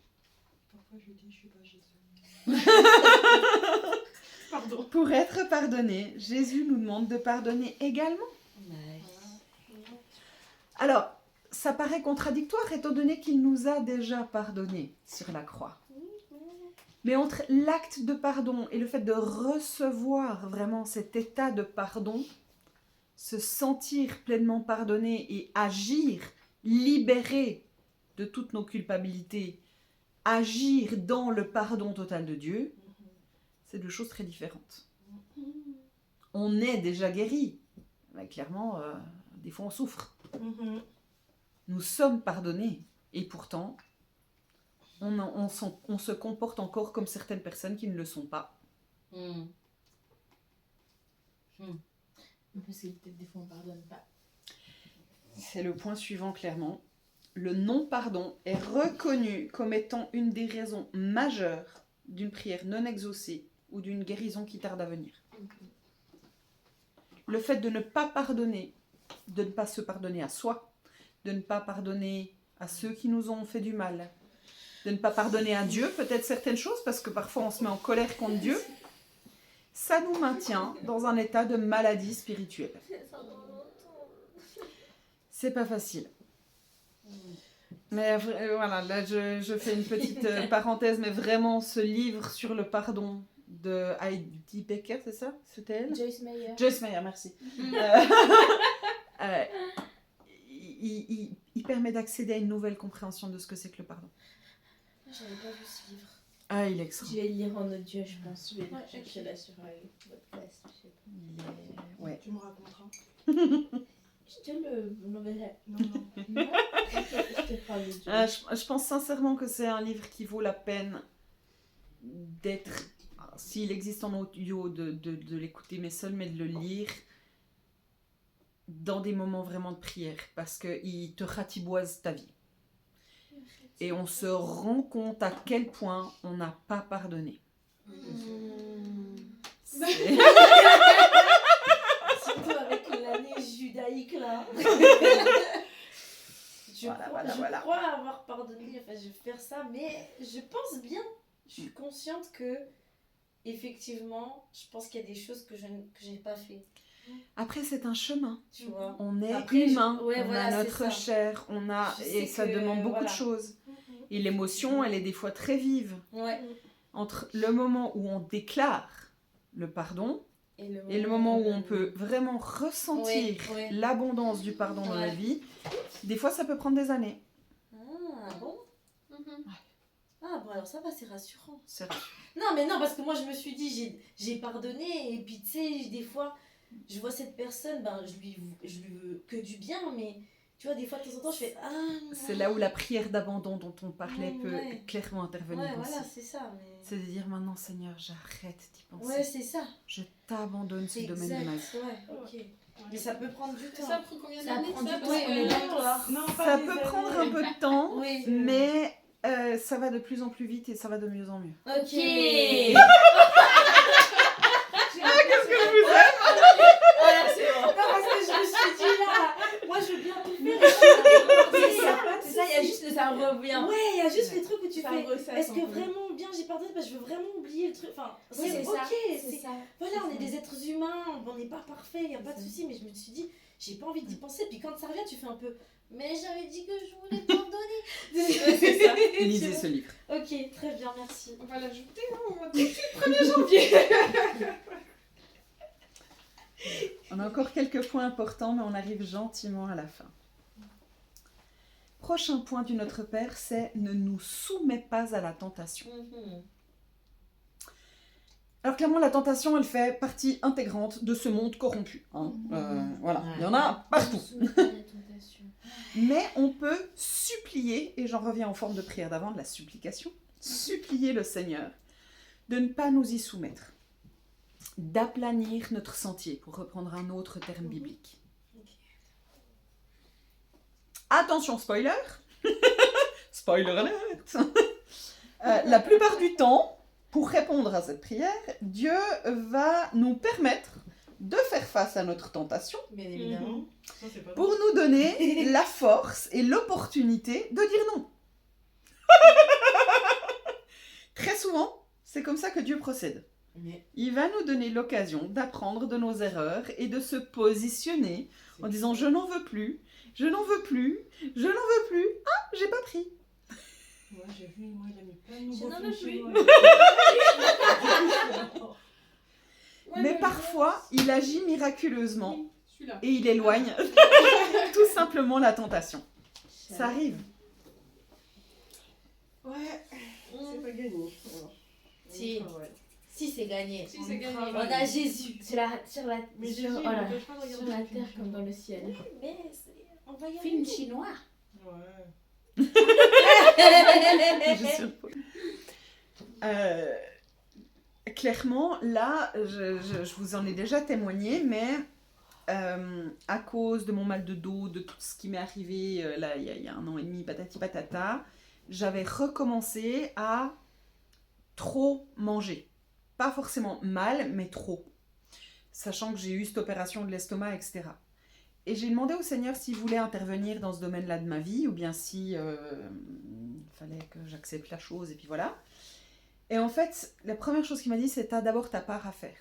Pourquoi je dis je suis pas Jésus? Pardon. pour être pardonné, Jésus nous demande de pardonner également. Bah oui. Alors, ça paraît contradictoire étant donné qu'il nous a déjà pardonné sur la croix. Mais entre l'acte de pardon et le fait de recevoir vraiment cet état de pardon, se sentir pleinement pardonné et agir libéré de toutes nos culpabilités, agir dans le pardon total de Dieu, c'est deux choses très différentes. On est déjà guéri, mais clairement, des fois on souffre. Nous sommes pardonnés et pourtant, on se comporte encore comme certaines personnes qui ne le sont pas. Parce que peut-être des fois on pardonne pas. C'est le point suivant clairement. Le non-pardon est reconnu comme étant une des raisons majeures d'une prière non exaucée ou d'une guérison qui tarde à venir. Le fait de ne pas pardonner, de ne pas se pardonner à soi, de ne pas pardonner à ceux qui nous ont fait du mal, de ne pas pardonner à Dieu, peut-être certaines choses, parce que parfois on se met en colère contre Dieu, ça nous maintient dans un état de maladie spirituelle. C'est pas facile. Mais voilà, là je fais une petite parenthèse, mais vraiment ce livre sur le pardon de Heidi Becker, c'est ça? C'était elle? Joyce Meyer. Joyce Meyer, merci. Il permet d'accéder à une nouvelle compréhension de ce que c'est que le pardon. J'avais pas vu ce livre. Ah, il est Je excellent. vais le lire en audio, je pense. Je vais Ouais, le chercher ok. là sur votre place. Je sais pas. Ouais. Tu me raconteras. Je te l'enverrai. Non, non. Non. Je te parle de Ah, je pense sincèrement que c'est un livre qui vaut la peine d'être, s'il existe en audio, de l'écouter, mais de le lire dans des moments vraiment de prière, parce qu'il te ratiboise ta vie. Et on se rend compte à quel point on n'a pas pardonné. C'est- Surtout avec l'année judaïque là. Je crois avoir pardonné, enfin je vais faire ça, mais je pense bien, je suis consciente que effectivement, je pense qu'il y a des choses que j'ai pas fait, Après, c'est un chemin. tu vois. On est Après, humain, ouais, on voilà, a c'est notre ça. chair, Je et sais ça que, demande beaucoup voilà. de choses. Et l'émotion, elle est des fois très vive. Ouais. Entre le moment où on déclare le pardon et le moment où on peut vraiment ressentir Ouais. l'abondance du pardon dans Ouais. la vie, des fois ça peut prendre des années. Ah bon. Ah bon, alors ça va, c'est rassurant. C'est- Non, mais non, parce que moi je me suis dit, j'ai pardonné, et puis tu sais, des fois, je vois cette personne, ben je lui veux que du bien, mais tu vois, des fois de temps en temps, je fais C'est là où la prière d'abandon dont on parlait peut Ouais. clairement intervenir Ouais, aussi. voilà, c'est ça. Mais... C'est de dire maintenant, Seigneur, j'arrête d'y penser. Ouais, c'est ça. Je t'abandonne ce C'est domaine de ma vie. exact. Ouais, ok. Mais ça peut prendre du temps. Ça prend combien Ça d'années prend du ça, temps, parce on que- est d'accord. Non, pas Ça des peut années. prendre un peu de temps, Oui. mais ça va de plus en plus vite et ça va de mieux en mieux. Ok. Qu'est-ce que je vous aime! Voilà, c'est bon. Non, parce que je me suis dit là, moi je veux bien tout faire. C'est ça, il y a juste ça revient. Ouais, il y a juste les trucs où tu Ça fais. ressasse Est-ce un que peu. vraiment bien j'ai pardonné parce que je veux vraiment oublier le truc. Enfin, Oui, c'est ça. ok. C'est ça. Voilà, C'est on est ça. des êtres humains, on n'est pas parfait, il n'y a pas de C'est ça. souci. Mais je me suis dit, j'ai pas envie d'y penser. Puis quand ça revient, tu fais un peu. Mais j'avais dit que je voulais pardonner. C'est ça. Lisez ce livre. Ok, très bien, merci. On va l'ajouter, non, au mois de 1er janvier. On a encore quelques points importants, mais on arrive gentiment à la fin. Prochain point du Notre Père, c'est ne nous soumets pas à la tentation. Alors clairement, la tentation, elle fait partie intégrante de ce monde corrompu. Hein. Voilà, il y en a partout. Mais on peut supplier, et j'en reviens en forme de prière d'avant, de la supplication, supplier le Seigneur de ne pas nous y soumettre, d'aplanir notre sentier, pour reprendre un autre terme biblique. Attention, spoiler. Spoiler alert. La plupart du temps, pour répondre à cette prière, Dieu va nous permettre de faire face à notre tentation Bien évidemment. Ça, c'est pas pour nous donner la force et l'opportunité de dire non. Très souvent, c'est comme ça que Dieu procède. Mais Il va nous donner l'occasion d'apprendre de nos erreurs et de se positionner en disant « je n'en veux plus, je n'en veux plus, je n'en veux plus, ah, j'ai pas pris ». Moi, j'ai vu, moi, il a mis plein de nouveaux Je n'en veux films plus. chez moi. Mais parfois, il agit miraculeusement Oui, celui-là. et il éloigne tout simplement la tentation. Ça arrive. Ouais, c'est pas gagné. Alors, Si. on travaille. si c'est gagné. Si, c'est gagné. On a Jésus. Sur la Mais sur, Jésus, il voilà, n'empêche pas de sur regarder la le film terre comme dans le ciel. Mais on va y Film arriver. chinois. Ouais. Je suis clairement, là, je vous en ai déjà témoigné, mais à cause de mon mal de dos, de tout ce qui m'est arrivé là, il y a 1 an et demi, patati patata, j'avais recommencé à trop manger. Pas forcément mal, mais trop. Sachant que j'ai eu cette opération de l'estomac, etc. Et j'ai demandé au Seigneur s'il voulait intervenir dans ce domaine-là de ma vie, ou bien si il fallait que j'accepte la chose, et puis voilà. Et en fait, la première chose qu'il m'a dit, c'est « t'as d'abord ta part à faire ».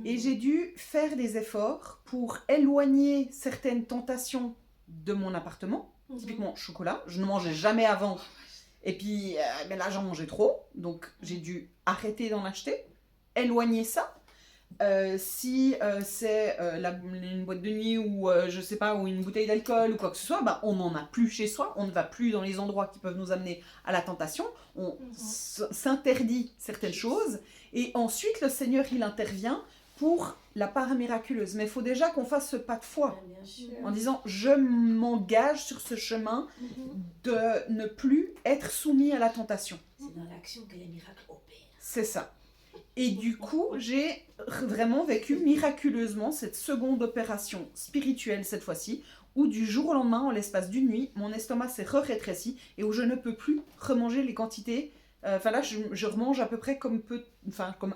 Et j'ai dû faire des efforts pour éloigner certaines tentations de mon appartement. Typiquement, chocolat. Je ne mangeais jamais avant. Et puis, mais là, j'en mangeais trop. Donc, j'ai dû arrêter d'en acheter, éloigner ça. Si c'est une boîte de nuit ou je sais pas, ou une bouteille d'alcool ou quoi que ce soit, bah, on n'en a plus chez soi, on ne va plus dans les endroits qui peuvent nous amener à la tentation, on s'interdit certaines choses et ensuite le Seigneur il intervient pour la part miraculeuse. Mais il faut déjà qu'on fasse ce pas de foi Bien sûr. en disant je m'engage sur ce chemin de ne plus être soumis à la tentation. C'est dans l'action que les miracles opèrent. C'est ça. Et du coup, j'ai vraiment vécu miraculeusement cette seconde opération spirituelle cette fois-ci, où du jour au lendemain, en l'espace d'une nuit, mon estomac s'est rétréci et où je ne peux plus remanger les quantités. Enfin là, je remange à peu près comme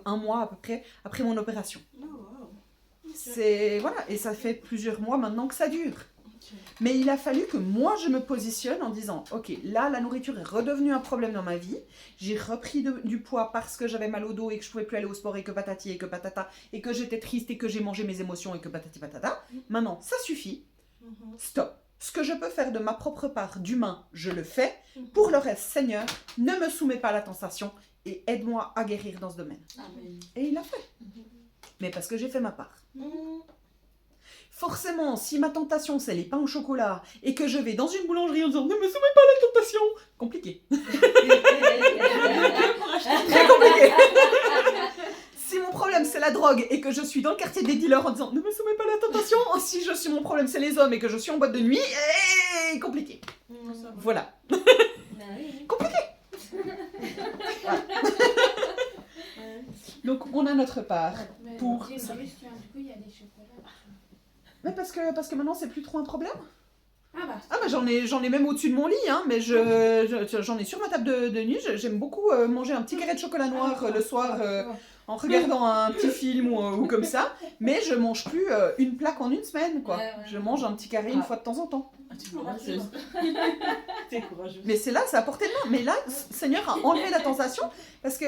un mois à peu près après mon opération. Oh, wow. C'est voilà, et ça fait plusieurs mois maintenant que ça dure. Ok. Mais il a fallu que moi je me positionne en disant ok, là la nourriture est redevenue un problème dans ma vie, j'ai repris du poids parce que j'avais mal au dos et que je pouvais plus aller au sport et que patati et que patata et que j'étais triste et que j'ai mangé mes émotions et que patati patata. Maintenant ça suffit, stop. Ce que je peux faire de ma propre part d'humain, je le fais. Pour le reste, Seigneur, ne me soumets pas à la tentation et aide-moi à guérir dans ce domaine. Amen. Et il l'a fait. Mais parce que j'ai fait ma part. Forcément, si ma tentation c'est les pains au chocolat et que je vais dans une boulangerie en disant ne me soumets pas à la tentation, compliqué. Très compliqué. Si mon problème c'est la drogue et que je suis dans le quartier des dealers en disant ne me soumets pas à la tentation, si mon problème c'est les hommes et que je suis en boîte de nuit, compliqué. Voilà. Compliqué. Voilà. Donc on a notre part. Mais Pour j'ai une ça. question, du coup, il y a des chocolats. Mais parce que maintenant c'est plus trop un problème. Ah bah, Ah bah j'en ai même au-dessus de mon lit, hein, mais j'en ai sur ma table de nuit. J'aime beaucoup manger un petit carré de chocolat noir le soir en regardant un petit film ou comme ça. Mais je mange plus une plaque en une semaine, quoi. Ouais. Je mange un petit carré une fois de temps en temps. Ah, tu vois, t'es courageuse. Mais c'est là, c'est à portée de main. Mais là, Seigneur a enlevé la tentation parce que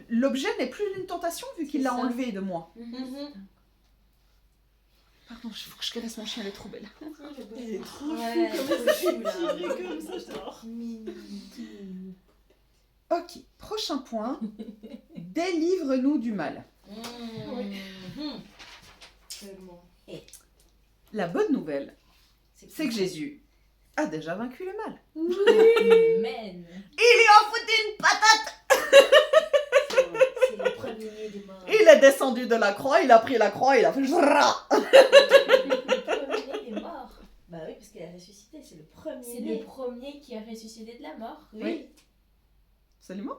l'objet n'est plus une tentation vu qu'il C'est l'a ça. enlevé de moi. Mhm. Pardon, il faut que je caresse mon chien, elle est trop belle. Elle est trop Ouais, fou, trop comme ça, chou, là. tirée comme ça, j'adore. Ok, prochain point. Délivre-nous du mal. Mhm. Tellement. La bonne nouvelle, c'est que Jésus a déjà vaincu le mal. Amen. Il lui a foutu une patate. C'est le premier des morts. Il est descendu de la croix, il a pris la croix, il a fait zra. Le premier des morts. Bah oui, parce qu'il a ressuscité, c'est le premier. C'est le premier qui a ressuscité de la mort. Oui. Absolument.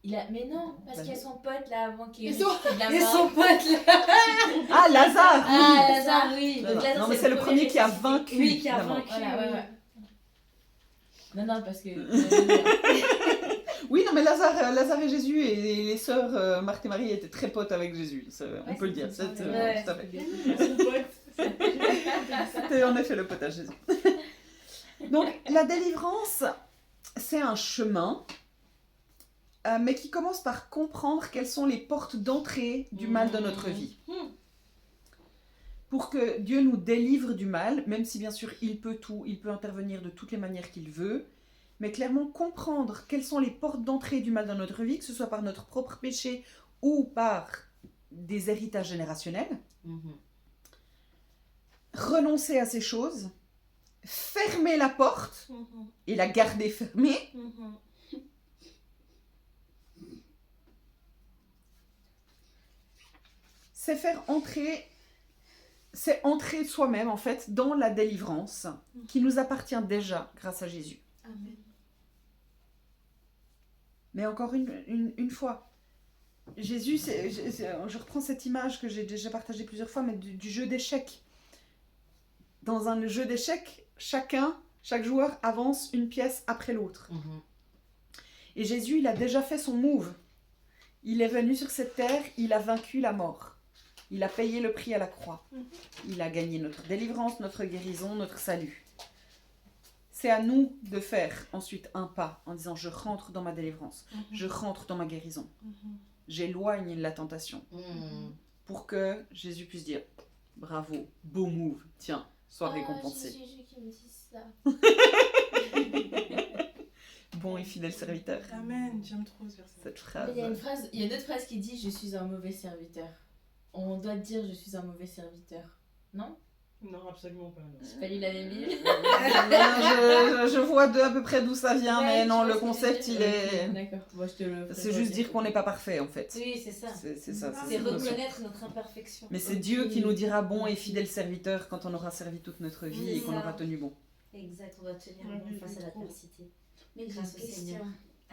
Mais non, parce qu'il y a son pote là avant qui est Ils sont- ressuscité de la Et mort. son pote là. Ah, Lazare. Ah, oui. Lazare, oui. Non, Donc Lazare, non, mais c'est le premier qui a ressuscité. vaincu. Oui, qui a la mort. vaincu. Voilà, ouais, ouais. Non, non, parce que. Oui, non, mais Lazare et Jésus et les sœurs Marthe et Marie étaient très potes avec Jésus. on peut le dire. c'est ça, ouais. Tout à fait. Son pote. C'était en effet le pote à Jésus. Donc, la délivrance, c'est un chemin, mais qui commence par comprendre quelles sont les portes d'entrée du mal dans notre vie. Pour que Dieu nous délivre du mal, même si bien sûr il peut tout, il peut intervenir de toutes les manières qu'il veut, mais clairement comprendre quelles sont les portes d'entrée du mal dans notre vie, que ce soit par notre propre péché ou par des héritages générationnels, renoncer à ces choses, fermer la porte et la garder fermée, c'est entrer soi-même en fait dans la délivrance qui nous appartient déjà grâce à Jésus. Amen. Mais encore une fois, Jésus, je reprends cette image que j'ai déjà partagée plusieurs fois, mais du jeu d'échecs. Dans un jeu d'échecs, chaque joueur avance une pièce après l'autre. Et Jésus, il a déjà fait son move. Il est venu sur cette terre, il a vaincu la mort. Il a payé le prix à la croix. Il a gagné notre délivrance, notre guérison, notre salut. C'est à nous de faire ensuite un pas en disant je rentre dans ma délivrance, je rentre dans ma guérison. J'éloigne la tentation pour que Jésus puisse dire bravo, beau move, tiens, sois récompensé. C'est Jésus qui me dit ça. Bon et fidèle serviteur. Amen, j'aime trop ce verset. Cette phrase. Il y a une autre phrase qui dit je suis un mauvais serviteur. on doit dire je suis un mauvais serviteur. Non? Non, absolument pas. Non. J'ai pas lu la Bible. Je vois à peu près d'où ça vient, Ouais, mais tu non, vois le ce que je veux concept, dire. il est... Ok, d'accord. Bon, je te le ferai C'est pas juste dire. dire qu'on n'est pas parfait, en fait. Oui, c'est ça. C'est ça. C'est la notion. reconnaître notre imperfection. Mais c'est Ok. Dieu qui nous dira bon et fidèle serviteur quand on aura servi toute notre vie C'est et qu'on ça. aura tenu bon. Exact, on doit tenir Ouais, bon oui, face à oui, trop. l'adversité. Mais j'ai une Grâce au question. Seigneur.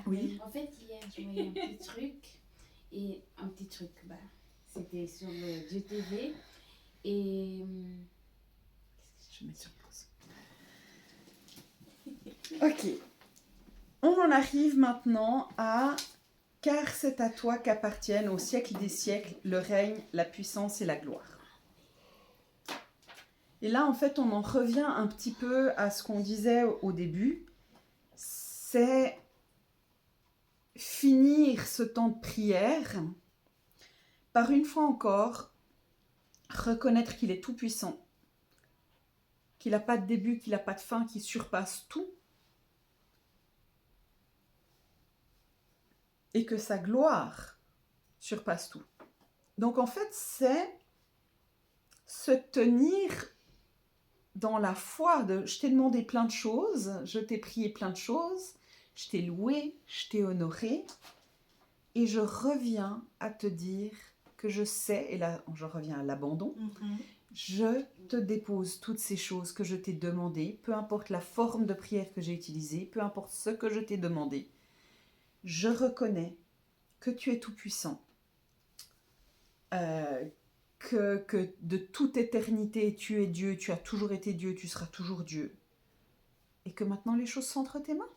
Oui. En fait, hier, je voyais un petit truc. Et un petit truc, bah, c'était sur le Dieu TV. Et. Je mets sur pause. Ok. On en arrive maintenant à « Car c'est à toi qu'appartiennent au siècle des siècles le règne, la puissance et la gloire. » Et là, en fait, on en revient un petit peu à ce qu'on disait au début. C'est finir ce temps de prière par une fois encore reconnaître qu'il est tout-puissant, qu'il n'a pas de début, qu'il n'a pas de fin, qu'il surpasse tout, et que sa gloire surpasse tout. Donc en fait, c'est se tenir dans la foi de je t'ai demandé plein de choses, je t'ai prié plein de choses, je t'ai loué, je t'ai honoré, et je reviens à te dire que je sais, et là je reviens à l'abandon, je te dépose toutes ces choses que je t'ai demandées, peu importe la forme de prière que j'ai utilisée, peu importe ce que je t'ai demandé. Je reconnais que tu es tout-puissant, que de toute éternité tu es Dieu, tu as toujours été Dieu, tu seras toujours Dieu, et que maintenant les choses sont entre tes mains.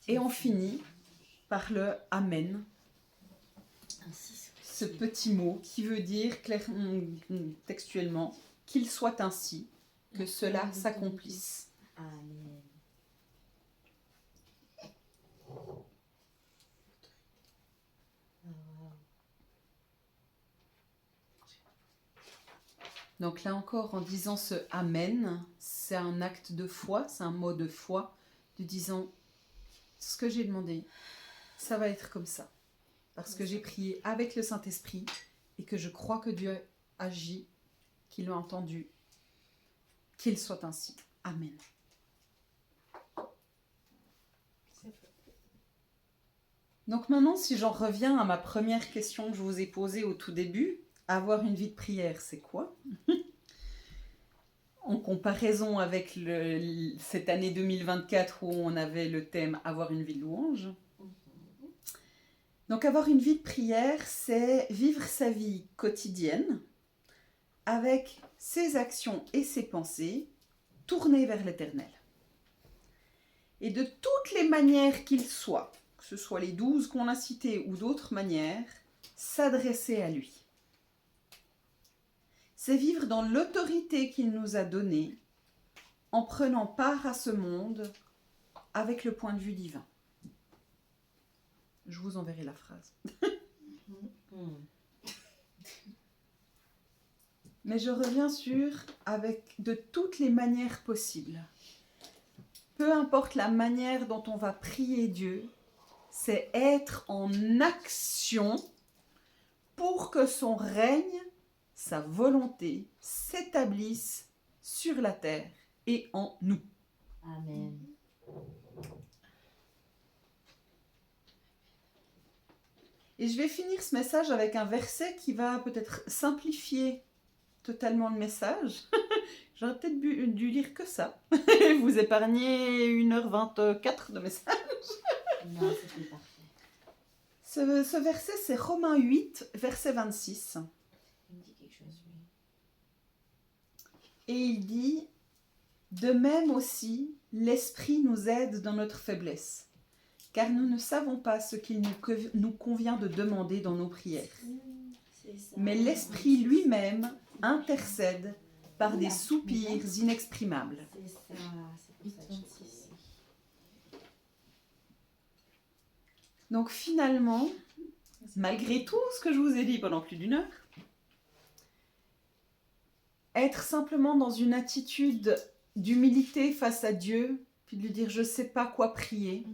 Et on finit par le Amen, ce petit mot qui veut dire textuellement qu'il soit ainsi, que cela s'accomplisse. Amen. Donc là encore, en disant ce Amen, c'est un acte de foi, c'est un mot de foi, de disant ce que j'ai demandé, ça va être comme ça. Parce que j'ai prié avec le Saint-Esprit et que je crois que Dieu agit, qu'il a entendu, qu'il soit ainsi. Amen. Donc maintenant, si j'en reviens à ma première question que je vous ai posée au tout début, avoir une vie de prière, c'est quoi? En comparaison avec cette année 2024 où on avait le thème « Avoir une vie de louange ». Donc avoir une vie de prière, c'est vivre sa vie quotidienne avec ses actions et ses pensées tournées vers l'Éternel. Et de toutes les manières qu'il soit, que ce soit les 12 qu'on a citées ou d'autres manières, s'adresser à lui. C'est vivre dans l'autorité qu'il nous a donnée en prenant part à ce monde avec le point de vue divin. Je vous enverrai la phrase. Mais je reviens sur avec de toutes les manières possibles. Peu importe la manière dont on va prier Dieu, c'est être en action pour que son règne, sa volonté s'établisse sur la terre et en nous. Amen. Et je vais finir ce message avec un verset qui va peut-être simplifier totalement le message. J'aurais peut-être dû lire que ça. Vous épargnez 1h24 de message. Non, c'était parfait. Ce verset, c'est Romains 8, verset 26. Il me dit quelque chose, lui. Et il dit, de même aussi, l'Esprit nous aide dans notre faiblesse, car nous ne savons pas ce qu'il nous convient de demander dans nos prières. C'est ça. Mais l'Esprit lui-même intercède par des soupirs inexprimables. C'est ça. C'est pour ça que je dis ici. Donc finalement, malgré tout ce que je vous ai dit pendant plus d'une heure, être simplement dans une attitude d'humilité face à Dieu, puis de lui dire, je ne sais pas quoi prier.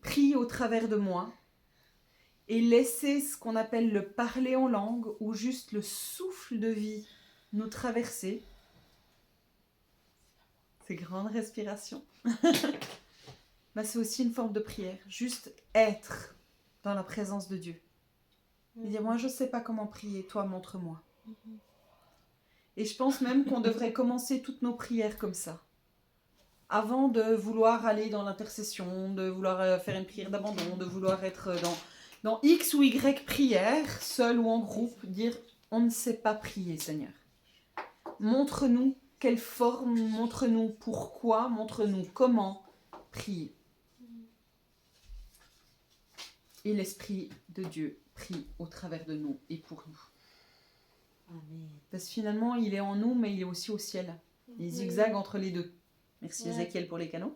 Prie au travers de moi. Et laisser ce qu'on appelle le parler en langue, ou juste le souffle de vie nous traverser. Ces grandes respirations. C'est aussi une forme de prière. Juste être dans la présence de Dieu. Et dire, moi je ne sais pas comment prier, toi montre-moi. Et je pense même qu'on devrait commencer toutes nos prières comme ça. Avant de vouloir aller dans l'intercession, de vouloir faire une prière d'abandon, de vouloir être dans X ou Y prière, seul ou en groupe, dire, on ne sait pas prier, Seigneur. Montre-nous quelle forme, montre-nous pourquoi, montre-nous comment prier. Et l'Esprit de Dieu prie au travers de nous et pour nous. Amen. Parce que finalement, il est en nous, mais il est aussi au ciel. Il zigzague entre les deux. Merci Ézéchiel pour les canons.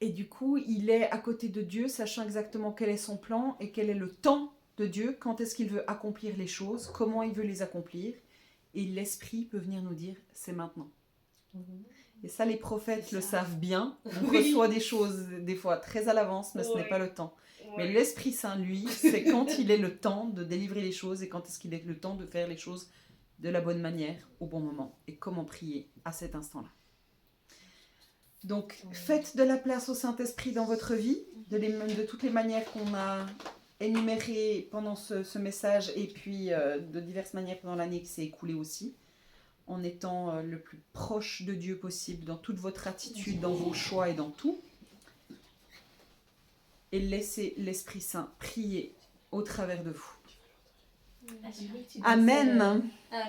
Et du coup, il est à côté de Dieu, sachant exactement quel est son plan et quel est le temps de Dieu, quand est-ce qu'il veut accomplir les choses, comment il veut les accomplir. Et l'Esprit peut venir nous dire, c'est maintenant. Et ça, les prophètes le savent bien. On reçoit des choses, des fois, très à l'avance, mais ce n'est pas le temps. Mais l'Esprit Saint, lui, c'est quand il est le temps de délivrer les choses et quand est-ce qu'il est le temps de faire les choses de la bonne manière, au bon moment. Et comment prier à cet instant-là. Donc, faites de la place au Saint-Esprit dans votre vie, de toutes les manières qu'on a énumérées pendant ce message et puis de diverses manières pendant l'année qui s'est écoulée aussi. En étant le plus proche de Dieu possible dans toute votre attitude, dans vos choix et dans tout. Et laissez l'Esprit Saint prier au travers de vous. Amen.